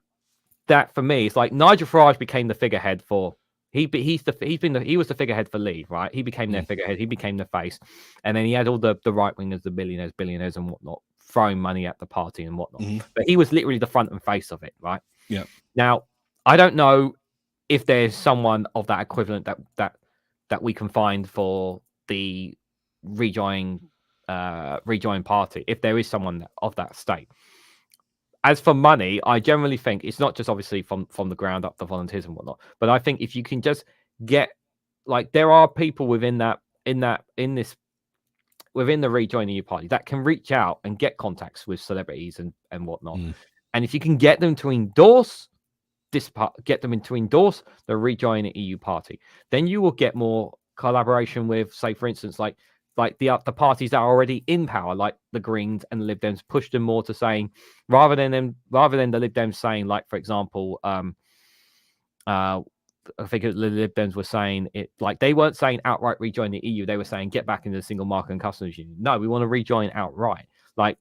that for me, it's like Nigel Farage became the figurehead for he was the figurehead for Leave, right? He became their figurehead, he became the face, and then he had all the right wingers, the billionaires and whatnot throwing money at the party and whatnot. But he was literally the front and face of it, right? Yeah. Now I don't know if there's someone of that equivalent that we can find for the rejoin party, if there is someone of that state. As for money, I generally think it's not just obviously from the ground up, the volunteers and whatnot, but I think if you can just get like there are people within the rejoin EU party that can reach out and get contacts with celebrities and whatnot. And if you can get them to endorse the rejoin EU party, then you will get more collaboration with, say, for instance, like like the parties that are already in power, like the Greens and the Lib Dems, push them more to saying, rather than the Lib Dems saying, like, for example, I think the Lib Dems were saying it, like, they weren't saying outright rejoin the EU. They were saying get back into the single market and customs union. No, we want to rejoin outright. Like,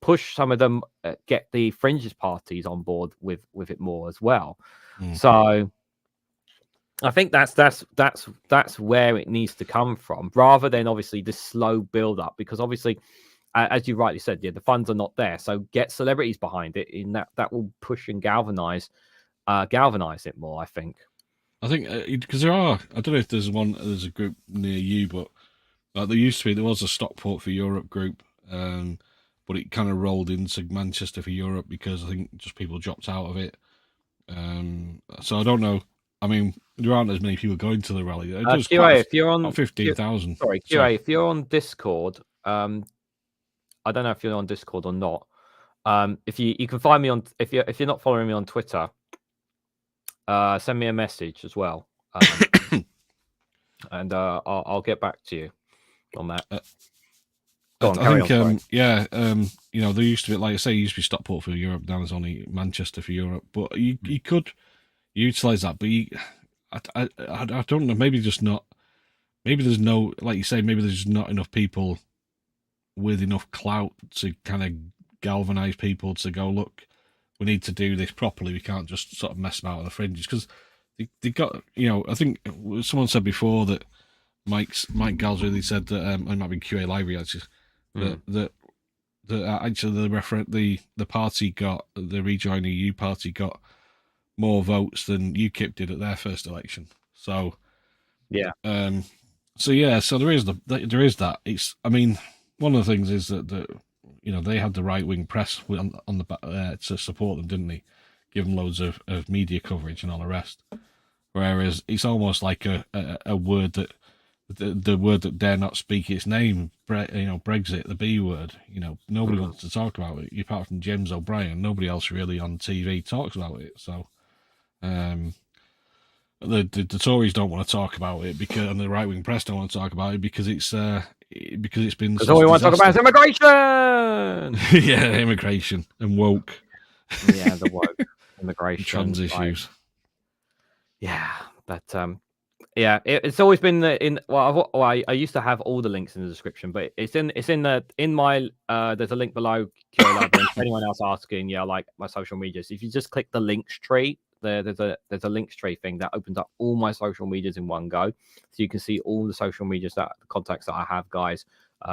push some of them, get the fringes parties on board with it more as well. So I think that's where it needs to come from, rather than obviously this slow build up, because obviously, as you rightly said, the funds are not there. So get celebrities behind it, in that will push and galvanize it more, I think. I think because there are, I don't know if there's a group near you, but like there was a Stockport for Europe group, but it kind of rolled into Manchester for Europe because I think just people dropped out of it. So I don't know. I mean, there aren't as many people going to the rally. QA, if you're on 15,000. Sorry, QA, if you're on Discord, I don't know if you're on Discord or not. If you can find me on, if you're not following me on Twitter, send me a message as well, and I'll get back to you on that. I think, you know, there used to be, like I say, used to be Stockport for Europe. Now there's only Manchester for Europe, but you could utilize that. But I don't know. Maybe just not. Maybe there's no, like you say, maybe there's not enough people with enough clout to kind of galvanize people to go, look, we need to do this properly. We can't just sort of mess about on the fringes, because they got, you know, I think someone said before that Mike Galsworthy said that it might be QA Library actually, that actually the party got, the Rejoin EU party got more votes than UKIP did at their first election. So yeah, so there is that. It's, I mean, one of the things is that you know, they had the right wing press on the to support them, didn't they? Give them loads of media coverage and all the rest. Whereas it's almost like a word that the word that dare not speak its name, you know, Brexit, the B word. You know, nobody wants to talk about it apart from James O'Brien. Nobody else really on TV talks about it. So, the Tories don't want to talk about it because, and the right wing press don't want to talk about it because it's been. Because all we want to talk about is immigration. Yeah, immigration and woke. Yeah, the woke immigration, trans issues. Yeah, but yeah, it's always been I used to have all the links in the description, but it's in my there's a link below QA Library. Anyone else asking, like my social medias, if you just click the links tree, there's a links tree thing that opens up all my social medias in one go, so you can see all the social medias, the contacts that I have, guys,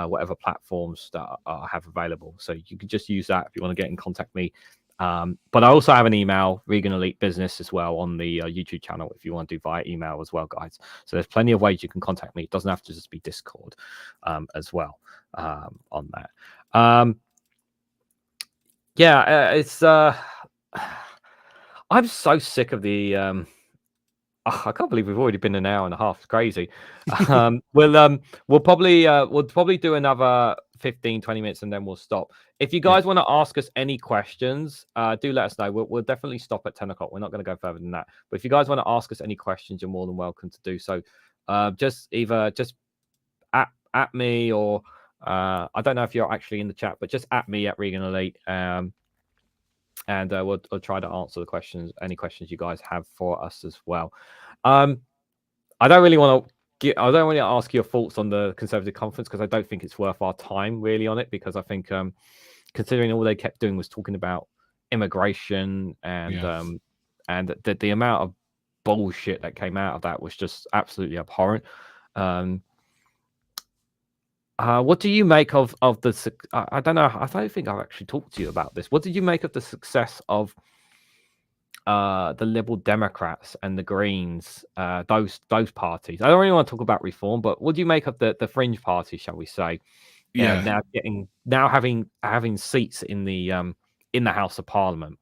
whatever platforms that I have available. So you can just use that if you want to get in contact me. But I also have an email, REGANELITE Business, as well on the YouTube channel if you want to do via email as well, guys. So there's plenty of ways you can contact me. It doesn't have to just be Discord as well on that. It's I'm so sick of the I can't believe we've already been an hour and a half. It's crazy. We'll probably do another 15-20 minutes and then we'll stop. If you guys want to ask us any questions, do let us know. We'll definitely stop at 10 o'clock. We're not going to go further than that. But if you guys want to ask us any questions, you're more than welcome to do so. Just at me, or I don't know if you're actually in the chat, but just at me at REGANELITE. And we'll try to answer the questions, any questions you guys have for us as well. I don't really want to ask your thoughts on the Conservative conference, because I don't think it's worth our time really on it, because I think considering all they kept doing was talking about immigration and the amount of bullshit that came out of that was just absolutely abhorrent. What do you make of the? I don't know. I don't think I've actually talked to you about this. What did you make of the success of the Liberal Democrats and the Greens? Those parties. I don't really want to talk about reform, but what do you make of the fringe parties, shall we say? Yeah. Now having seats in the House of Parliament.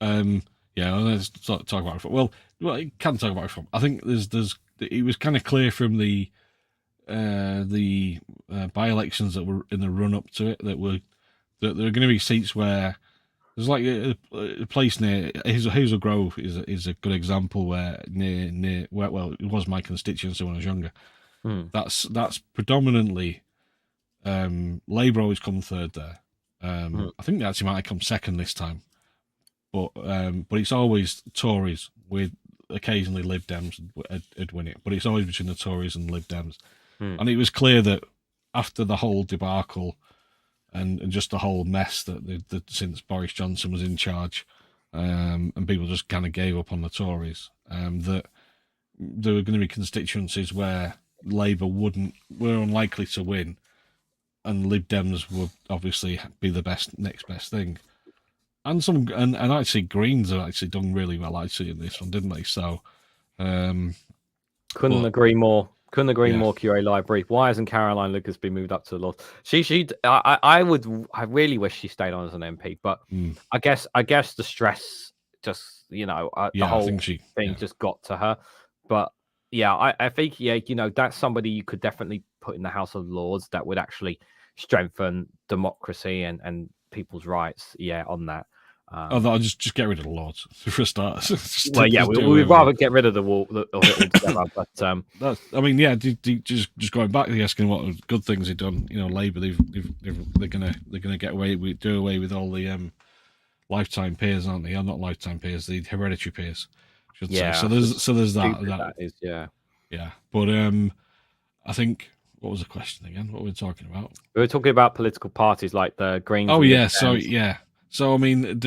Let's talk about reform. Well, you can talk about reform. I think it was kind of clear from the by-elections that were in the run-up to it that there are going to be seats where there's like a place near Hazel Grove is a good example where near where, well, it was my constituency when I was younger. That's predominantly Labour always come third there. I think they actually might have come second this time, but it's always Tories with occasionally Lib Dems would win it, but it's always between the Tories and Lib Dems. And it was clear that after the whole debacle and just the whole mess that since Boris Johnson was in charge, and people just kind of gave up on the Tories, that there were going to be constituencies where Labour were unlikely to win, and Lib Dems would obviously be the next best thing. And actually Greens have actually done really well actually in this one, didn't they? So couldn't agree more. Couldn't agree more, QA Library. Why hasn't Caroline Lucas been moved up to the Lords? I really wish she stayed on as an MP, but I guess the stress just, the whole thing just got to her. But I think, that's somebody you could definitely put in the House of Lords that would actually strengthen democracy and people's rights. On that. I'll just get rid of the Lords for a start. We'd rather get rid of of it altogether. But just going back to asking what good things they've done. Labour they're gonna get away with all the lifetime peers, aren't they? Not lifetime peers, the hereditary peers. Say. So there's that. But I think. What was the question again? What were we talking about? We were talking about political parties like the Greens. Oh yeah, So I mean,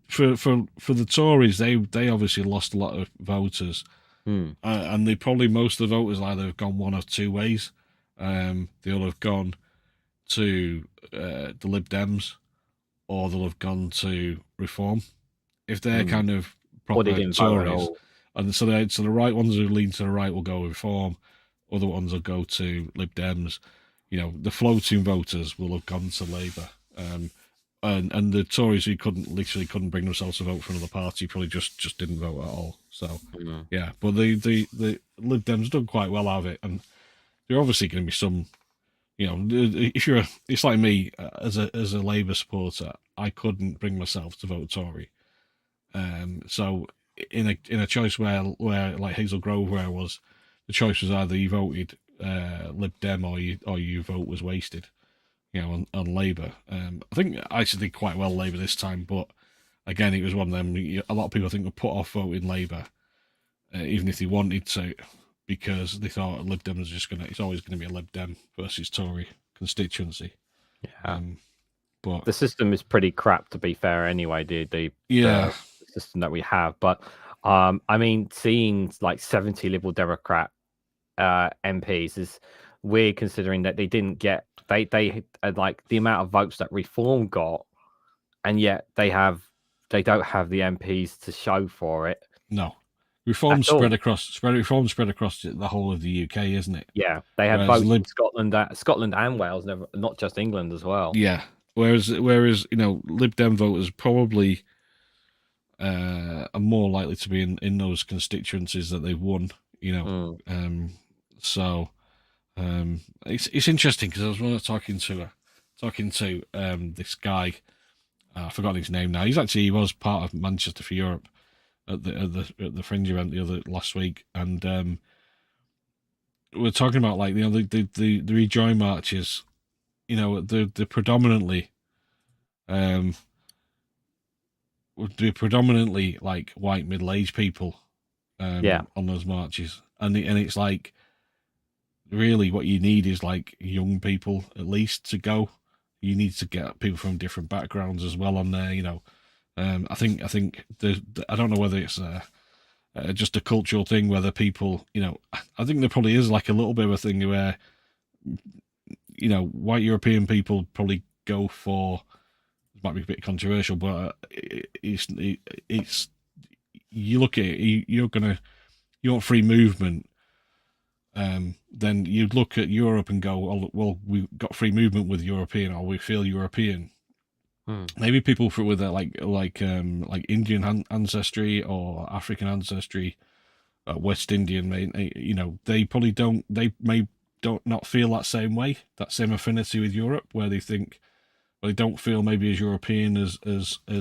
for the Tories, they obviously lost a lot of voters, and they probably most of the voters either have gone one of two ways. They'll have gone to the Lib Dems, or they'll have gone to Reform, if they're kind of proper Tories. And so the right ones who lean to the right will go Reform, other ones will go to Lib Dems. The floating voters will have gone to Labour. And the Tories who couldn't bring themselves to vote for another party probably just didn't vote at all. So but the Lib Dems done quite well out of it, and there are obviously going to be some. If it's like me as a Labour supporter, I couldn't bring myself to vote Tory. So in a choice where like Hazel Grove, where I was, the choice was either you voted Lib Dem or your vote was wasted. On Labour. I think I actually did quite well Labour this time, but again, it was one of them. A lot of people I think were put off voting Labour, even if they wanted to, because they thought Lib Dem was it's always going to be a Lib Dem versus Tory constituency. But the system is pretty crap, to be fair. Anyway, the system that we have, but seeing like 70 Liberal Democrat MPs is weird, considering that they didn't get they like the amount of votes that Reform got, and yet they don't have the MPs to show for it. No, Reform spread across the whole of the UK, isn't it? Yeah, they had votes in Scotland and Wales, not just England as well. Yeah, whereas Lib Dem voters probably are more likely to be in those constituencies that they've won. So. It's interesting because I was talking to this guy. I've forgotten his name now. He was part of Manchester for Europe at the Fringe event last week, and we're talking about like the rejoin marches. They're predominantly like white middle-aged people on those marches, and it's like. Really, what you need is like young people at least to go. You need to get people from different backgrounds as well on there. I think I don't know whether it's just a cultural thing, whether people, I think there probably is like a little bit of a thing where, white European people probably go for. It might be a bit controversial, but it's you look at it, you want free movement. Then you'd look at Europe and go, well, we've got free movement with European, or we feel European. Maybe people with like Indian ancestry or African ancestry, West Indian, they probably don't. They may not feel that same affinity with Europe, where they think, well, they don't feel maybe as European as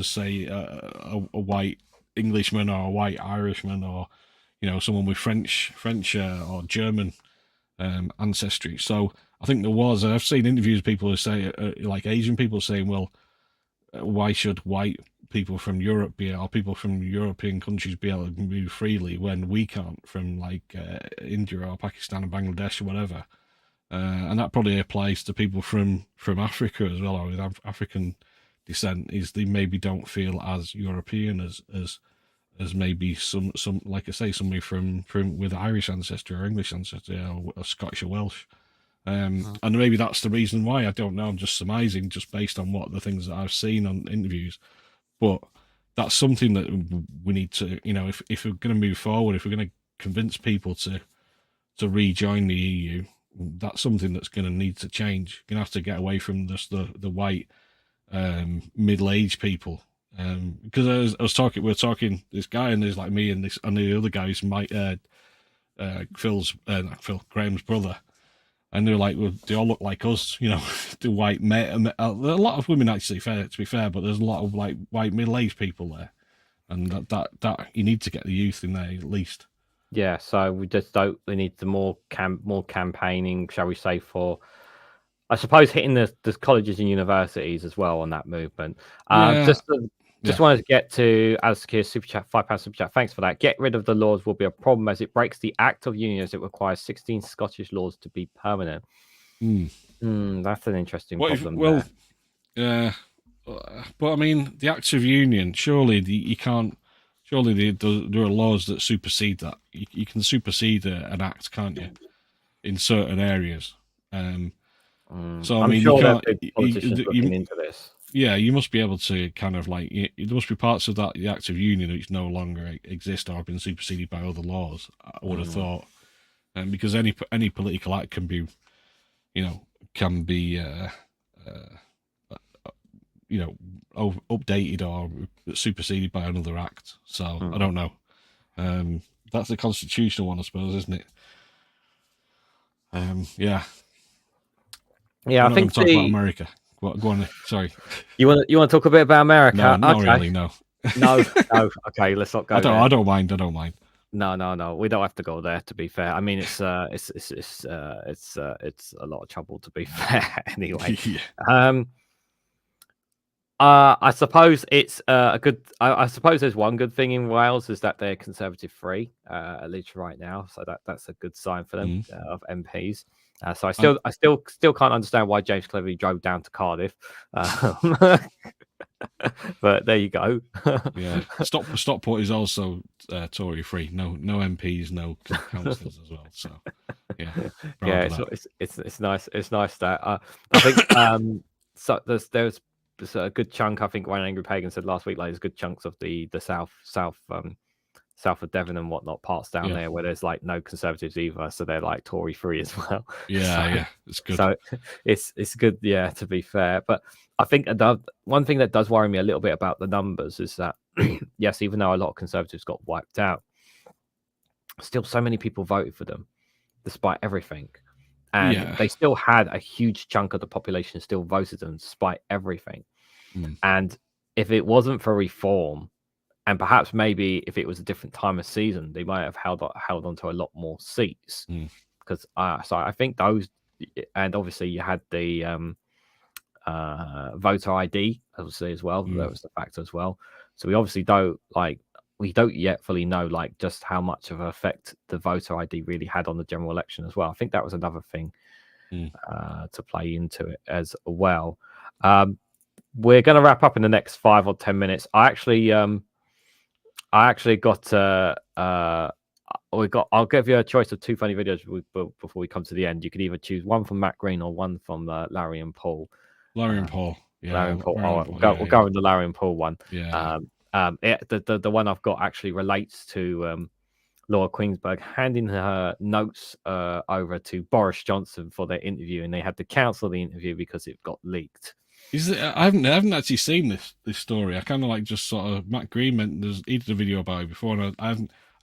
say a white Englishman or a white Irishman or someone with French or German ancestry. So I think there was. I've seen interviews people who say, like Asian people saying, well, why should white people from Europe or people from European countries be able to move freely when we can't from like India or Pakistan or Bangladesh or whatever? And that probably applies to people from Africa as well, or with African descent, is they maybe don't feel as European as maybe some like I say, somebody from with Irish ancestry or English ancestry or Scottish or Welsh. And maybe that's the reason why. I don't know. I'm just surmising, just based on what the things that I've seen on interviews. But that's something that we need to, if we're going to move forward, if we're going to convince people to rejoin the EU, that's something that's going to need to change. You're going to have to get away from this the white middle-aged people. Because I was talking, we were talking this guy, and there's like me and the other guys, Phil Graham's brother. And they're like, well, they all look like us, the white men. A lot of women, actually, to be fair, but there's a lot of like white middle-aged people there, and that you need to get the youth in there at least. Yeah, so we need the more campaigning, shall we say, for, I suppose, hitting the colleges and universities as well on that movement. Just wanted to get to Azkir Super Chat, £5 Super Chat. Thanks for that. Get rid of the laws will be a problem as it breaks the Act of Union, as it requires 16 Scottish laws to be permanent. That's an interesting problem. Yeah, but I mean, the Act of Union, surely you can't. Surely there are laws that supersede that. You can supersede an act, can't you, in certain areas? So I mean, sure you can't. Politicians looking into this. Yeah, you must be able to kind of like, there must be parts of the Act of Union which no longer exist or have been superseded by other laws, I would have thought. Because any political act can be updated or superseded by another act. So I don't know. That's a constitutional one, I suppose, isn't it? Yeah. Yeah, I think talk about America. Go on. Sorry. You want to talk a bit about America? No, not really. No. No. Okay, let's not go. I don't mind. No. We don't have to go there. To be fair, I mean, it's a lot of trouble. To be fair, anyway. Yeah. I suppose it's a good. I suppose there's one good thing in Wales is that they're Conservative free, at least right now. So that's a good sign for them of MPs. So I still can't understand why James Cleverly drove down to Cardiff, but there you go. Yeah, Stockport is also Tory free. No MPs, no councillors as well. So yeah, it's nice. It's nice that I think so there's a good chunk. I think Ryan Angry Pagan said last week, like there's good chunks of the south of Devon and whatnot, parts down there where there's like no Conservatives either, so they're like Tory free as well. Yeah, it's good. So it's good, to be fair. But I think one thing that does worry me a little bit about the numbers is that yes, even though a lot of Conservatives got wiped out, still so many people voted for them despite everything, and they still had a huge chunk of the population still voted them despite everything. And if it wasn't for reform, and perhaps maybe if it was a different time of season, they might have held on to a lot more seats. Because so I think those, and obviously you had the voter ID obviously as well. That was the factor as well. So we obviously don't yet fully know like just how much of an effect the voter ID really had on the general election as well. I think that was another thing to play into it as well. We're going to wrap up in the next 5 or 10 minutes. I actually got I'll give you a choice of 2 funny videos before we come to the end. You could either choose one from Matt Green or one from Larry and Paul. Larry and Paul. Larry and Paul. We'll go with the Larry and Paul one. Yeah. The one I've got actually relates to Laura Queensberg handing her notes over to Boris Johnson for their interview, and they had to cancel the interview because it got leaked. I haven't actually seen this story. I kind of like just sort of Matt Green he did a video about it before, and I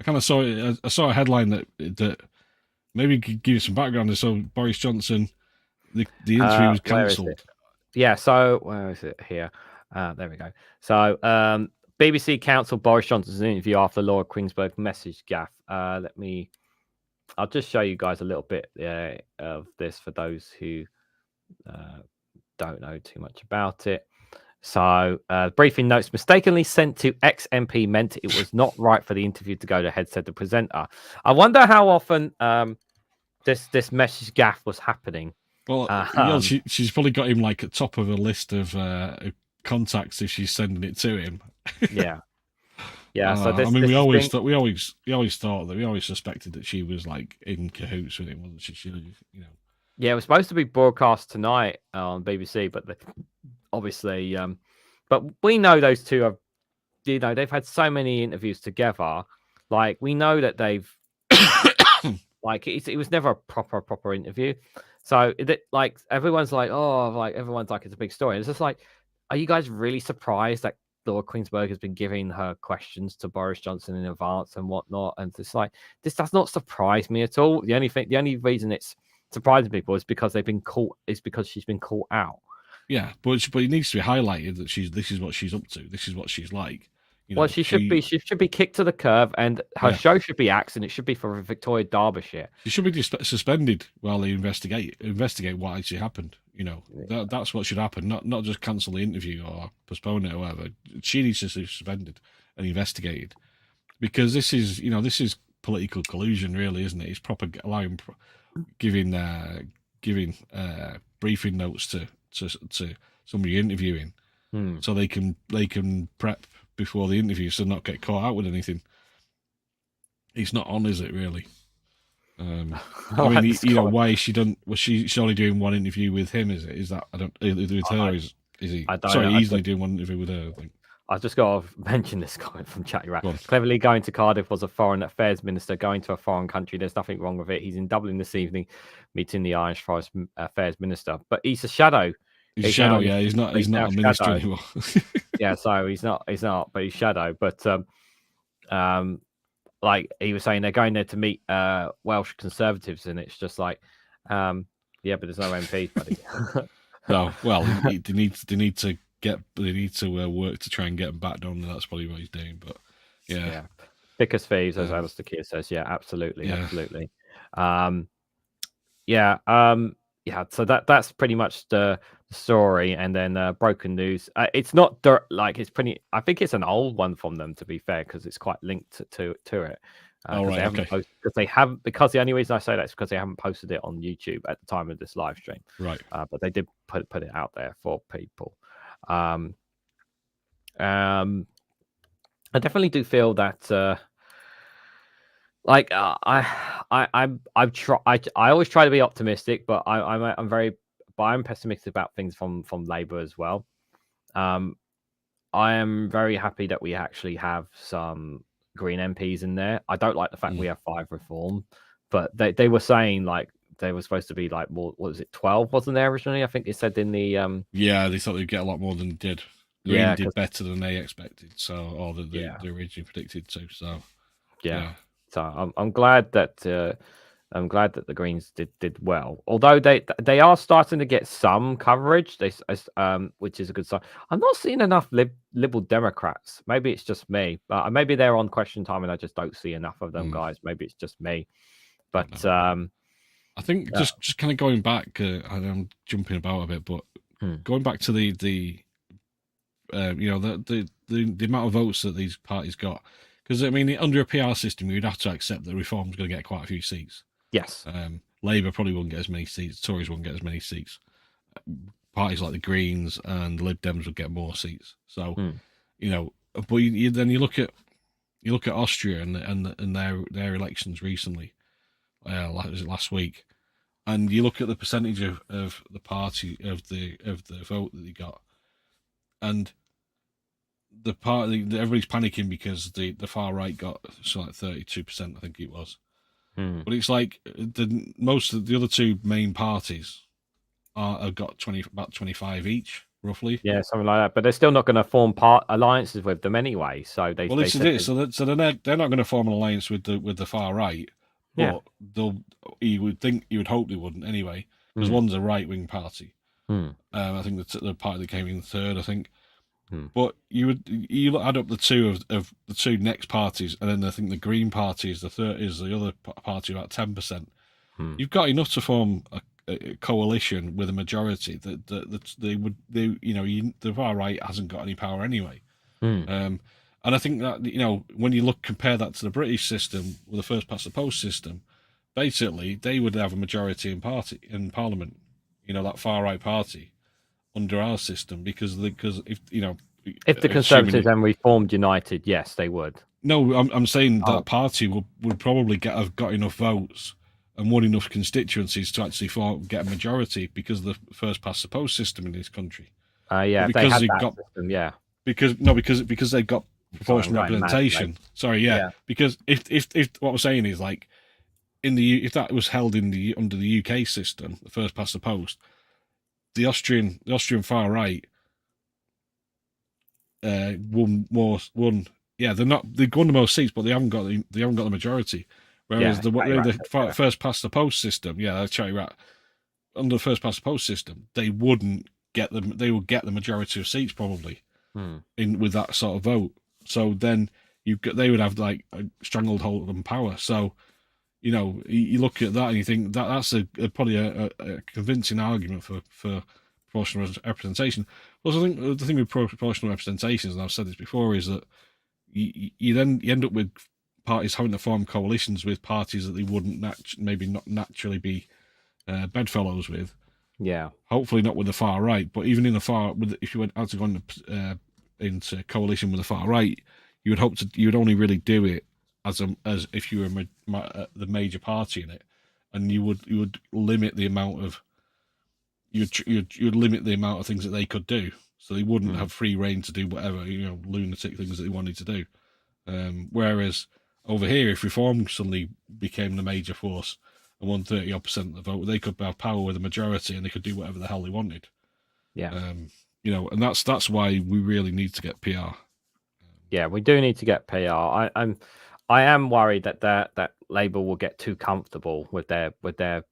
kind of saw it. I saw a headline that maybe could give you some background. So Boris Johnson, the interview was cancelled. Yeah. So where is it here? There we go. So BBC cancelled Boris Johnson's interview after Laura Queensberg message gaffe. Let me I'll just show you guys a little bit of this for those who don't know too much about it. So, briefing notes: mistakenly sent to ex-MP meant it was not right for the interview to go ahead, said the presenter. I wonder how often this message gaff was happening. Well, she's probably got him like at top of a list of contacts if she's sending it to him. Yeah. So I mean, we always suspected that she was like in cahoots with him, wasn't she? She, you know. Yeah, it was supposed to be broadcast tonight on BBC, but obviously, but we know those two have, they've had so many interviews together. Like, we know that they've, like, it was never a proper interview. So, like, everyone's like, it's a big story. And it's just like, are you guys really surprised that Laura Queensberg has been giving her questions to Boris Johnson in advance and whatnot? And it's like, this does not surprise me at all. The only reason it's surprising people is because they've been caught. Is because she's been caught out. Yeah, but it needs to be highlighted that this is what she's up to. This is what she's like. You know, well, she should be kicked to the curb, and her show should be axed, and it should be for Victoria Derbyshire. She should be suspended while they investigate what actually happened. You know, that's what should happen. Not just cancel the interview or postpone it or whatever. She needs to be suspended and investigated, because this is political collusion, really, isn't it? It's proper giving briefing notes to somebody interviewing, so they can prep before the interview, so not get caught out with anything. It's not on, is it, really? I mean, why is she done? Was she's only doing one interview with him? Is that I don't with her? Is he? He's only doing one interview with her, I think. I just got to mention this comment from Chatty Rat. Cleverly going to Cardiff was a foreign affairs minister going to a foreign country. There's nothing wrong with it. He's in Dublin this evening, meeting the Irish Foreign Affairs minister. But he's a shadow. He's a shadow. Yeah, he's not a minister anymore. Yeah, so he's not, but he's shadow. But like he was saying, they're going there to meet Welsh Conservatives, and it's just like, yeah, but there's no MPs, buddy. No, well, they need to work to try and get him back down, and that's probably what he's doing. But yeah. Thick as thieves, as Alistair Keir says. Yeah, absolutely. So that's pretty much the story. And then broken news. It's not it's pretty. I think it's an old one from them, to be fair, because it's quite linked to it. Because the only reason I say that is because they haven't posted it on YouTube at the time of this live stream. Right. But they did put it out there for people. I definitely do feel that I always try to be optimistic, but I'm pessimistic about things from Labour as well. I am very happy that we actually have some Green MPs in there. I don't like the fact we have 5 Reform, but they were saying like they were supposed to be like more. What was it, 12? Wasn't there originally? I think they said in the yeah, they thought they'd get a lot more than they did. Green did better than they expected, or they originally predicted to. So so I'm glad that the Greens did well. Although they are starting to get some coverage, which is a good sign. I'm not seeing enough Liberal Democrats. Maybe it's just me, but maybe they're on Question Time and I just don't see enough of them guys. Maybe it's just me, but I think just kind of going back, and I'm jumping about a bit, but going back to the amount of votes that these parties got, because I mean, under a PR system, you'd have to accept that Reform's going to get quite a few seats. Yes. Labour probably won't get as many seats. Tories won't get as many seats. Parties like the Greens and Lib Dems would get more seats. So, but then you look at Austria and their elections recently. Was it last week? And you look at the percentage of the party of the vote that they got, and the party, everybody's panicking because the far right got like 32%, I think it was. But it's like most of the other two main parties have got about 25 each, roughly. Yeah, something like that. But they're still not going to form alliances with them anyway. So they. Well, this is it. So they're not going to form an alliance with the far right. But you would hope they wouldn't anyway, because one's a right wing party. I think the party that came in third, I think. But you add up the two of the two next parties, and then I think the Green Party is the other party, about 10%. You've got enough to form a coalition with a majority that the far right hasn't got any power anyway. And I think that when you compare that to the British system with the first past the post system, basically they would have a majority in Parliament. That far right party under our system because if the Conservatives and Reformed united, yes, they would. No, I'm saying that party would probably have got enough votes and won enough constituencies to actually get a majority because of the first past the post system in this country. Yeah, because they had that system, yeah. Because they've got proportional representation. Yeah. Because if what we're saying is like if that was held under the UK system, the first past the post, the Austrian far right won. Yeah, they've won the most seats, but they haven't got the majority. Whereas the first past the post system, that's right. Under the first past the post system, they wouldn't get them. They would get the majority of seats probably with that sort of vote. So then they would have like a stranglehold on power. So you look at that and you think that's probably a convincing argument for proportional representation. Also, I think the thing with proportional representations, and I've said this before, is that you end up with parties having to form coalitions with parties that they wouldn't maybe not naturally be bedfellows with. Yeah. Hopefully not with the far right, but even in the if you went out to go into coalition with the far right, you would only really do it as if you were the major party in it, and you would limit the amount of you'd limit the amount of things that they could do, so they wouldn't have free reign to do whatever lunatic things that they wanted to do. Whereas over here, if Reform suddenly became the major force and won 30% of the vote, they could have power with a majority and they could do whatever the hell they wanted. Yeah. And that's why we really need to get PR. Yeah, we do need to get PR. I am worried that Labour will get too comfortable with their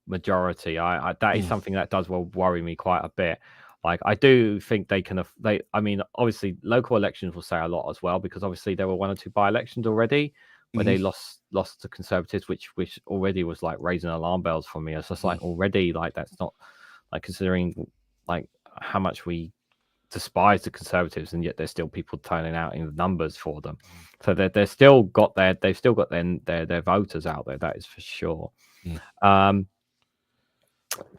majority. That is something that does worry me quite a bit. Like, I do think I mean, obviously local elections will say a lot as well, because obviously there were 1 or 2 by-elections already where they lost to Conservatives, which already was like raising alarm bells for me. It's just like already, like, that's not, like, considering like how much we despise the Conservatives, and yet there's still people turning out in numbers for them. So they've still got their voters out there. That is for sure.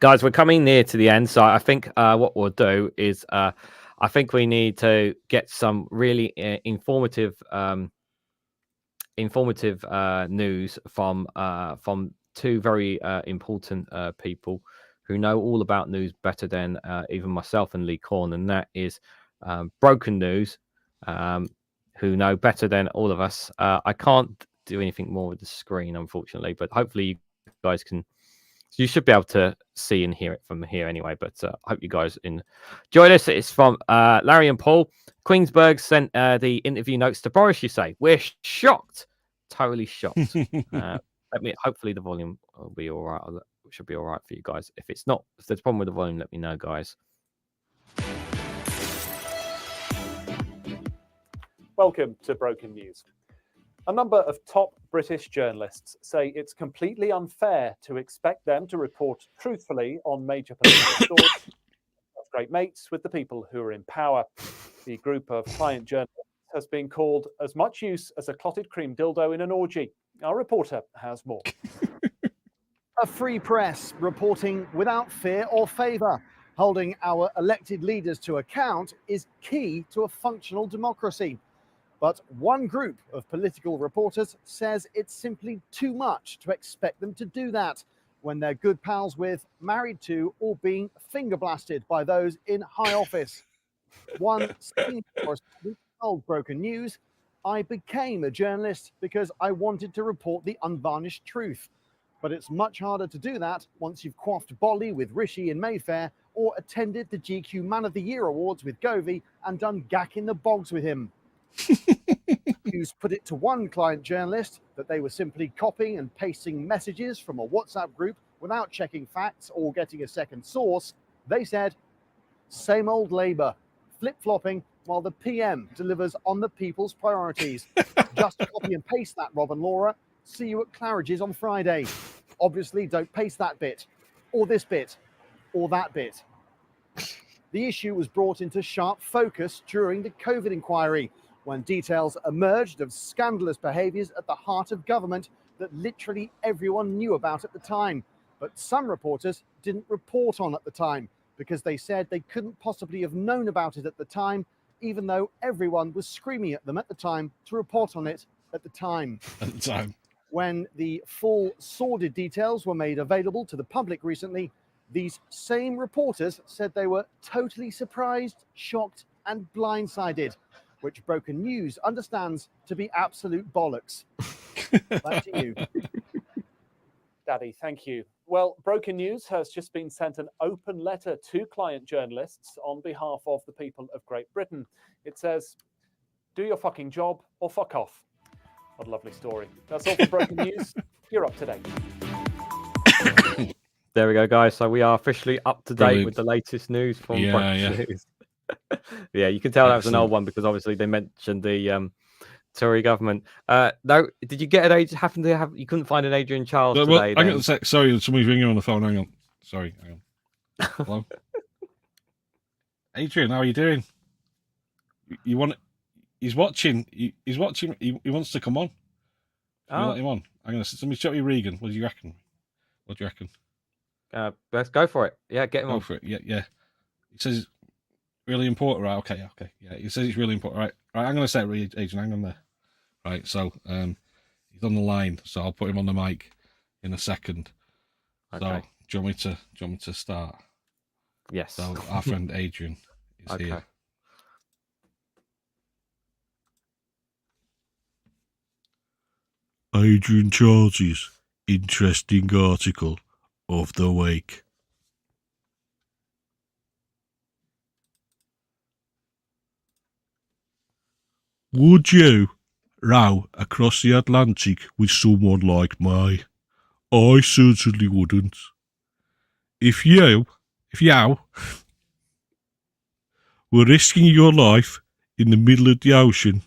Guys, we're coming near to the end, so I think what we'll do is I think we need to get some really informative news from 2 very important people who know all about news better than even myself and Lee Corne, and that is Broken News, who know better than all of us. I can't do anything more with the screen, unfortunately, but hopefully you guys can. You should be able to see and hear it from here anyway, but I hope you guys enjoy this. It's from Larry and Paul. Queensberg sent the interview notes to Boris, you say. We're shocked. Totally shocked. Hopefully the volume will be all right. Should be all right for you guys. If it's not, if there's a problem with the volume, let me know, guys. Welcome to Broken News. A number of top British journalists say it's completely unfair to expect them to report truthfully on major political stories. That's great mates with the people who are in power. The group of client journalists has been called as much use as a clotted cream dildo in an orgy. Our reporter has more. A free press reporting without fear or favour. Holding our elected leaders to account is key to a functional democracy. But one group of political reporters says it's simply too much to expect them to do that when they're good pals with, married to, or being finger blasted by those in high office. One senior correspondent told Broken News, "I became a journalist because I wanted to report the unvarnished truth. But it's much harder to do that once you've quaffed Bolly with Rishi in Mayfair or attended the GQ Man of the Year Awards with Govey and done Gack in the Bogs with him." News put it to one client journalist that they were simply copying and pasting messages from a WhatsApp group without checking facts or getting a second source. They said, "Same old Labour, flip-flopping while the PM delivers on the people's priorities. Just copy and paste that, Rob and Laura. See you at Claridge's on Friday. Obviously, don't paste that bit, or this bit, or that bit. The issue was brought into sharp focus during the COVID inquiry, when details emerged of scandalous behaviours at the heart of government that literally everyone knew about at the time, but some reporters didn't report on at the time because they said they couldn't possibly have known about it at the time, even though everyone was screaming at them at the time to report on it at the time. When the full sordid details were made available to the public recently, these same reporters said they were totally surprised, shocked, and blindsided, which Broken News understands to be absolute bollocks. Back to you. Daddy, thank you. Well, Broken News has just been sent an open letter to client journalists on behalf of the people of Great Britain. It says, do your fucking job or fuck off. What a lovely story. That's all for Broken News. You're up to date. There we go, guys. So we are officially up to date Brilliant. with the latest news from Yeah, Broken yeah. News. Yeah, you can tell that was an old Excellent. one because obviously they mentioned the Tory government. No, did you get an age? Happen to have? You couldn't find an Adrian Charles Well, today. hang then? on a sec. Sorry, somebody's ringing on the phone. Hang on. Sorry, hang on. Hello? Adrian, how are you doing? You want? He's watching. He's watching. He wants to come on. Can you let him on? I'm gonna. Let me show you Regan. What do you reckon? What do you reckon? Let's go for it. Yeah, get him Go on. for it. Yeah, yeah. He says really important. Right. Okay. Okay. Yeah. He says it's really important. Right. Right. I'm gonna set Adrian. Hang on there. Right. So he's on the line. So I'll put him on the mic in a second. Okay. So do you want me to start? Yes. So our friend Adrian is Okay. here. Adrian Charles's interesting article of the week. Would you row across the Atlantic with someone like me? I certainly wouldn't. If you were risking your life in the middle of the ocean,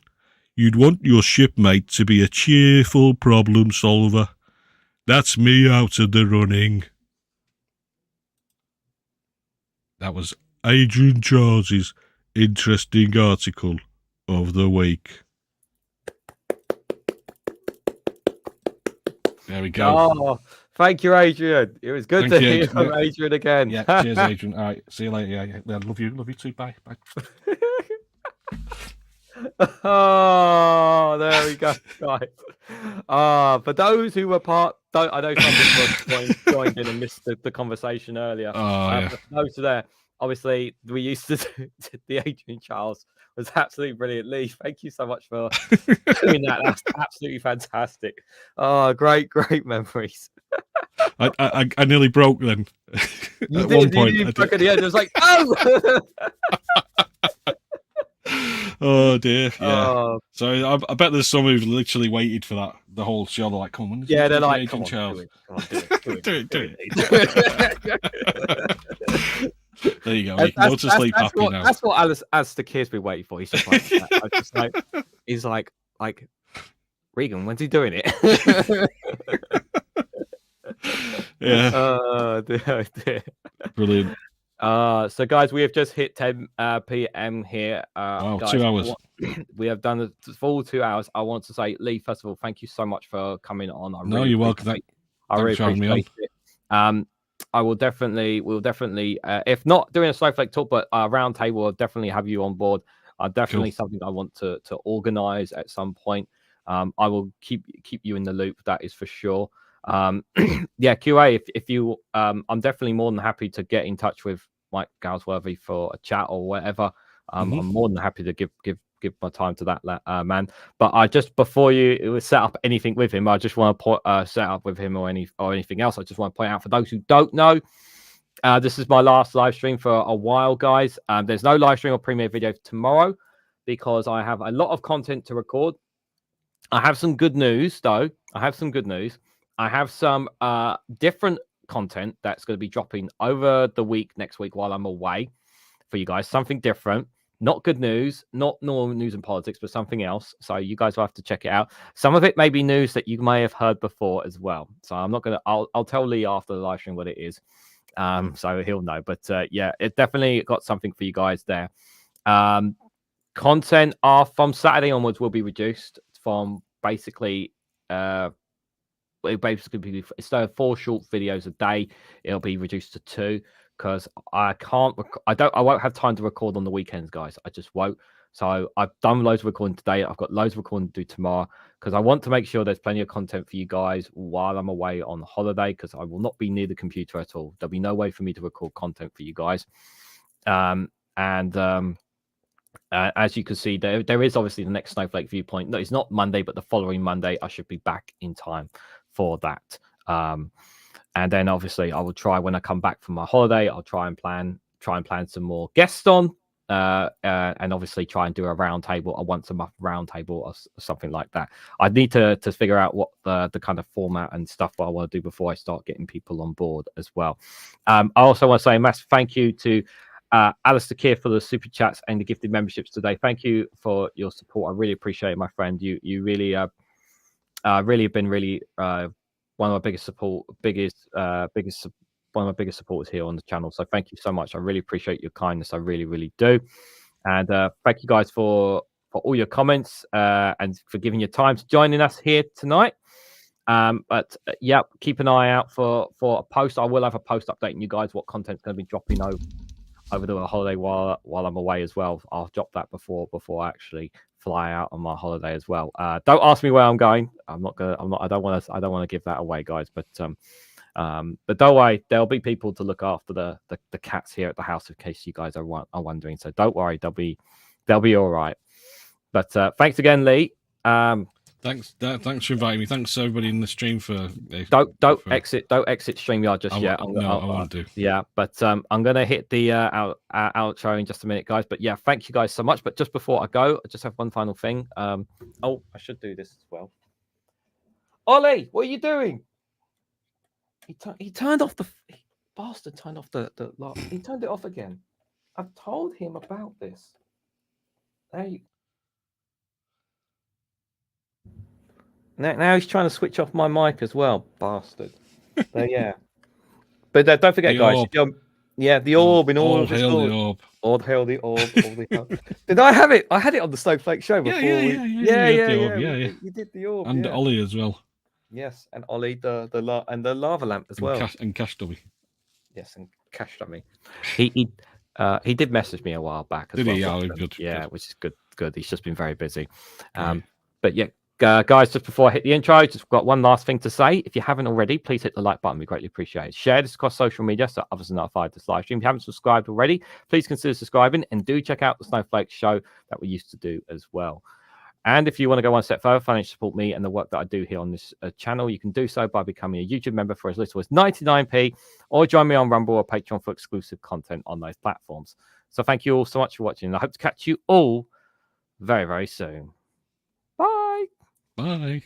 you'd want your shipmate to be a cheerful problem solver. That's me out of the running. That was Adrian Charles's interesting article of the week. There we go. Oh, thank you, Adrian. It was good Thank to you, hear from yeah. Adrian again. Yeah, cheers, Adrian. All right, see you later. Yeah, love you too. Bye. Oh, there we go, guys. For those who were I know some people joined in and missed the conversation earlier. Yeah. For those there, obviously, we used to do the Adrian Charles was absolutely brilliant. Lee, thank you so much for doing that. That's absolutely fantastic. Oh, great memories. I nearly broke then. You At did, one point, you I broke did. at the end. It was like, oh! Oh dear. Yeah. Oh, So I bet there's some who've literally waited for that the whole show. They're like, come on. yeah, they're like, Adrian come on, Charles. do it. Do it. There you go. You can go to sleep happy now. That's what as the kids be waiting for. He's just like, he's like, Regan, when's he doing it? Yeah. Oh dear. Brilliant. So guys, we have just hit 10 p.m. here. Wow, Guys, 2 hours. We have done the full 2 hours. I want to say, Lee, first of all, thank you so much for coming on. You're welcome. I really Thanks for having me appreciate it. We'll definitely, if not doing a Snowflake talk, but a round table, I'll definitely have you on board. Definitely something I want to organize at some point. I will keep you in the loop. That is for sure. Yeah, QA. If you, I'm definitely more than happy to get in touch with Mike Galsworthy for a chat or whatever. I'm more than happy to give my time to that man. But I just before you set up anything with him, I just want to set up with him or anything else. I just want to point out for those who don't know, this is my last live stream for a while, guys. There's no live stream or premiere video tomorrow because I have a lot of content to record. I have some good news, though. I have some some different content that's going to be dropping over the week next week while I'm away for you guys. Something different. not good news, not normal news and politics, but something else. So you guys will have to check it out. Some of it may be news that you may have heard before as well. So I'm not gonna. I'll tell Lee after the live stream what it is, so he'll know. But yeah, it definitely got something for you guys there. Content from Saturday onwards will be reduced from basically instead of 4 short videos a day, it'll be reduced to 2 because I won't have time to record on the weekends, guys. I just won't. So I've done loads of recording today. I've got loads of recording to do tomorrow because I want to make sure there's plenty of content for you guys while I'm away on holiday, because I will not be near the computer at all. There'll be no way for me to record content for you guys. As you can see, there is obviously the next Snowflake Viewpoint. No, it's not Monday, but the following Monday, I should be back in time for that. And then obviously I will try, when I come back from my holiday, I'll try and plan some more guests on, and obviously try and do a roundtable, a once a month roundtable or something like that. I need to figure out what the kind of format and stuff I want to do before I start getting people on board as well. I also want to say a massive thank you to Alistair Keir for the super chats and the gifted memberships today. Thank you for your support. I really appreciate it, my friend. You really really have been really one of my biggest supporters here on the channel. So thank you so much. I really appreciate your kindness. I really, really do. And thank you guys for all your comments and for giving your time to joining us here tonight. But yeah, keep an eye out for a post. I will have a post updating you guys what content's going to be dropping over the holiday while I'm away as well. I'll drop that before I actually fly out on my holiday as well. Don't ask me where I'm going. I don't want to give that away, guys. But don't worry, there'll be people to look after the cats here at the house in case you guys are wondering. So don't worry, they'll be all right. But thanks again, Lee. Thanks for inviting me. Thanks to everybody in the stream for. Don't exit StreamYard just yet. I won't do. Yeah, but I'm gonna hit the outro in just a minute, guys. But yeah, thank you guys so much. But just before I go, I just have one final thing. I should do this as well. Ollie, what are you doing? He turned off bastard turned off the he turned it off again. I've told him about this. Now he's trying to switch off my mic as well, bastard. So, yeah. But don't forget, the guys. Orb. The orb in all. All hail the orb. All hail the orb. Did I have it? I had it on the Snowflake Show before. Yeah. You did the orb. And Ollie as well. Yes, and Ollie the lava lamp as well. And Cash Dummy. Yes, and Cash Dummy. He did message me a while back as well. Did he? Oh, good. Yeah, good. which is good. Good. He's just been very busy. But yeah. Guys, just before I hit the intro, just got one last thing to say. If you haven't already, please hit the like button. We greatly appreciate it. Share this across social media so others are notified of this live stream. If you haven't subscribed already, please consider subscribing and do check out the Snowflake Show that we used to do as well. And if you want to go one step further, financially support me and the work that I do here on this channel, you can do so by becoming a YouTube member for as little as 99p, or join me on Rumble or Patreon for exclusive content on those platforms. So thank you all so much for watching, and I hope to catch you all very, very soon. Bye. Bye.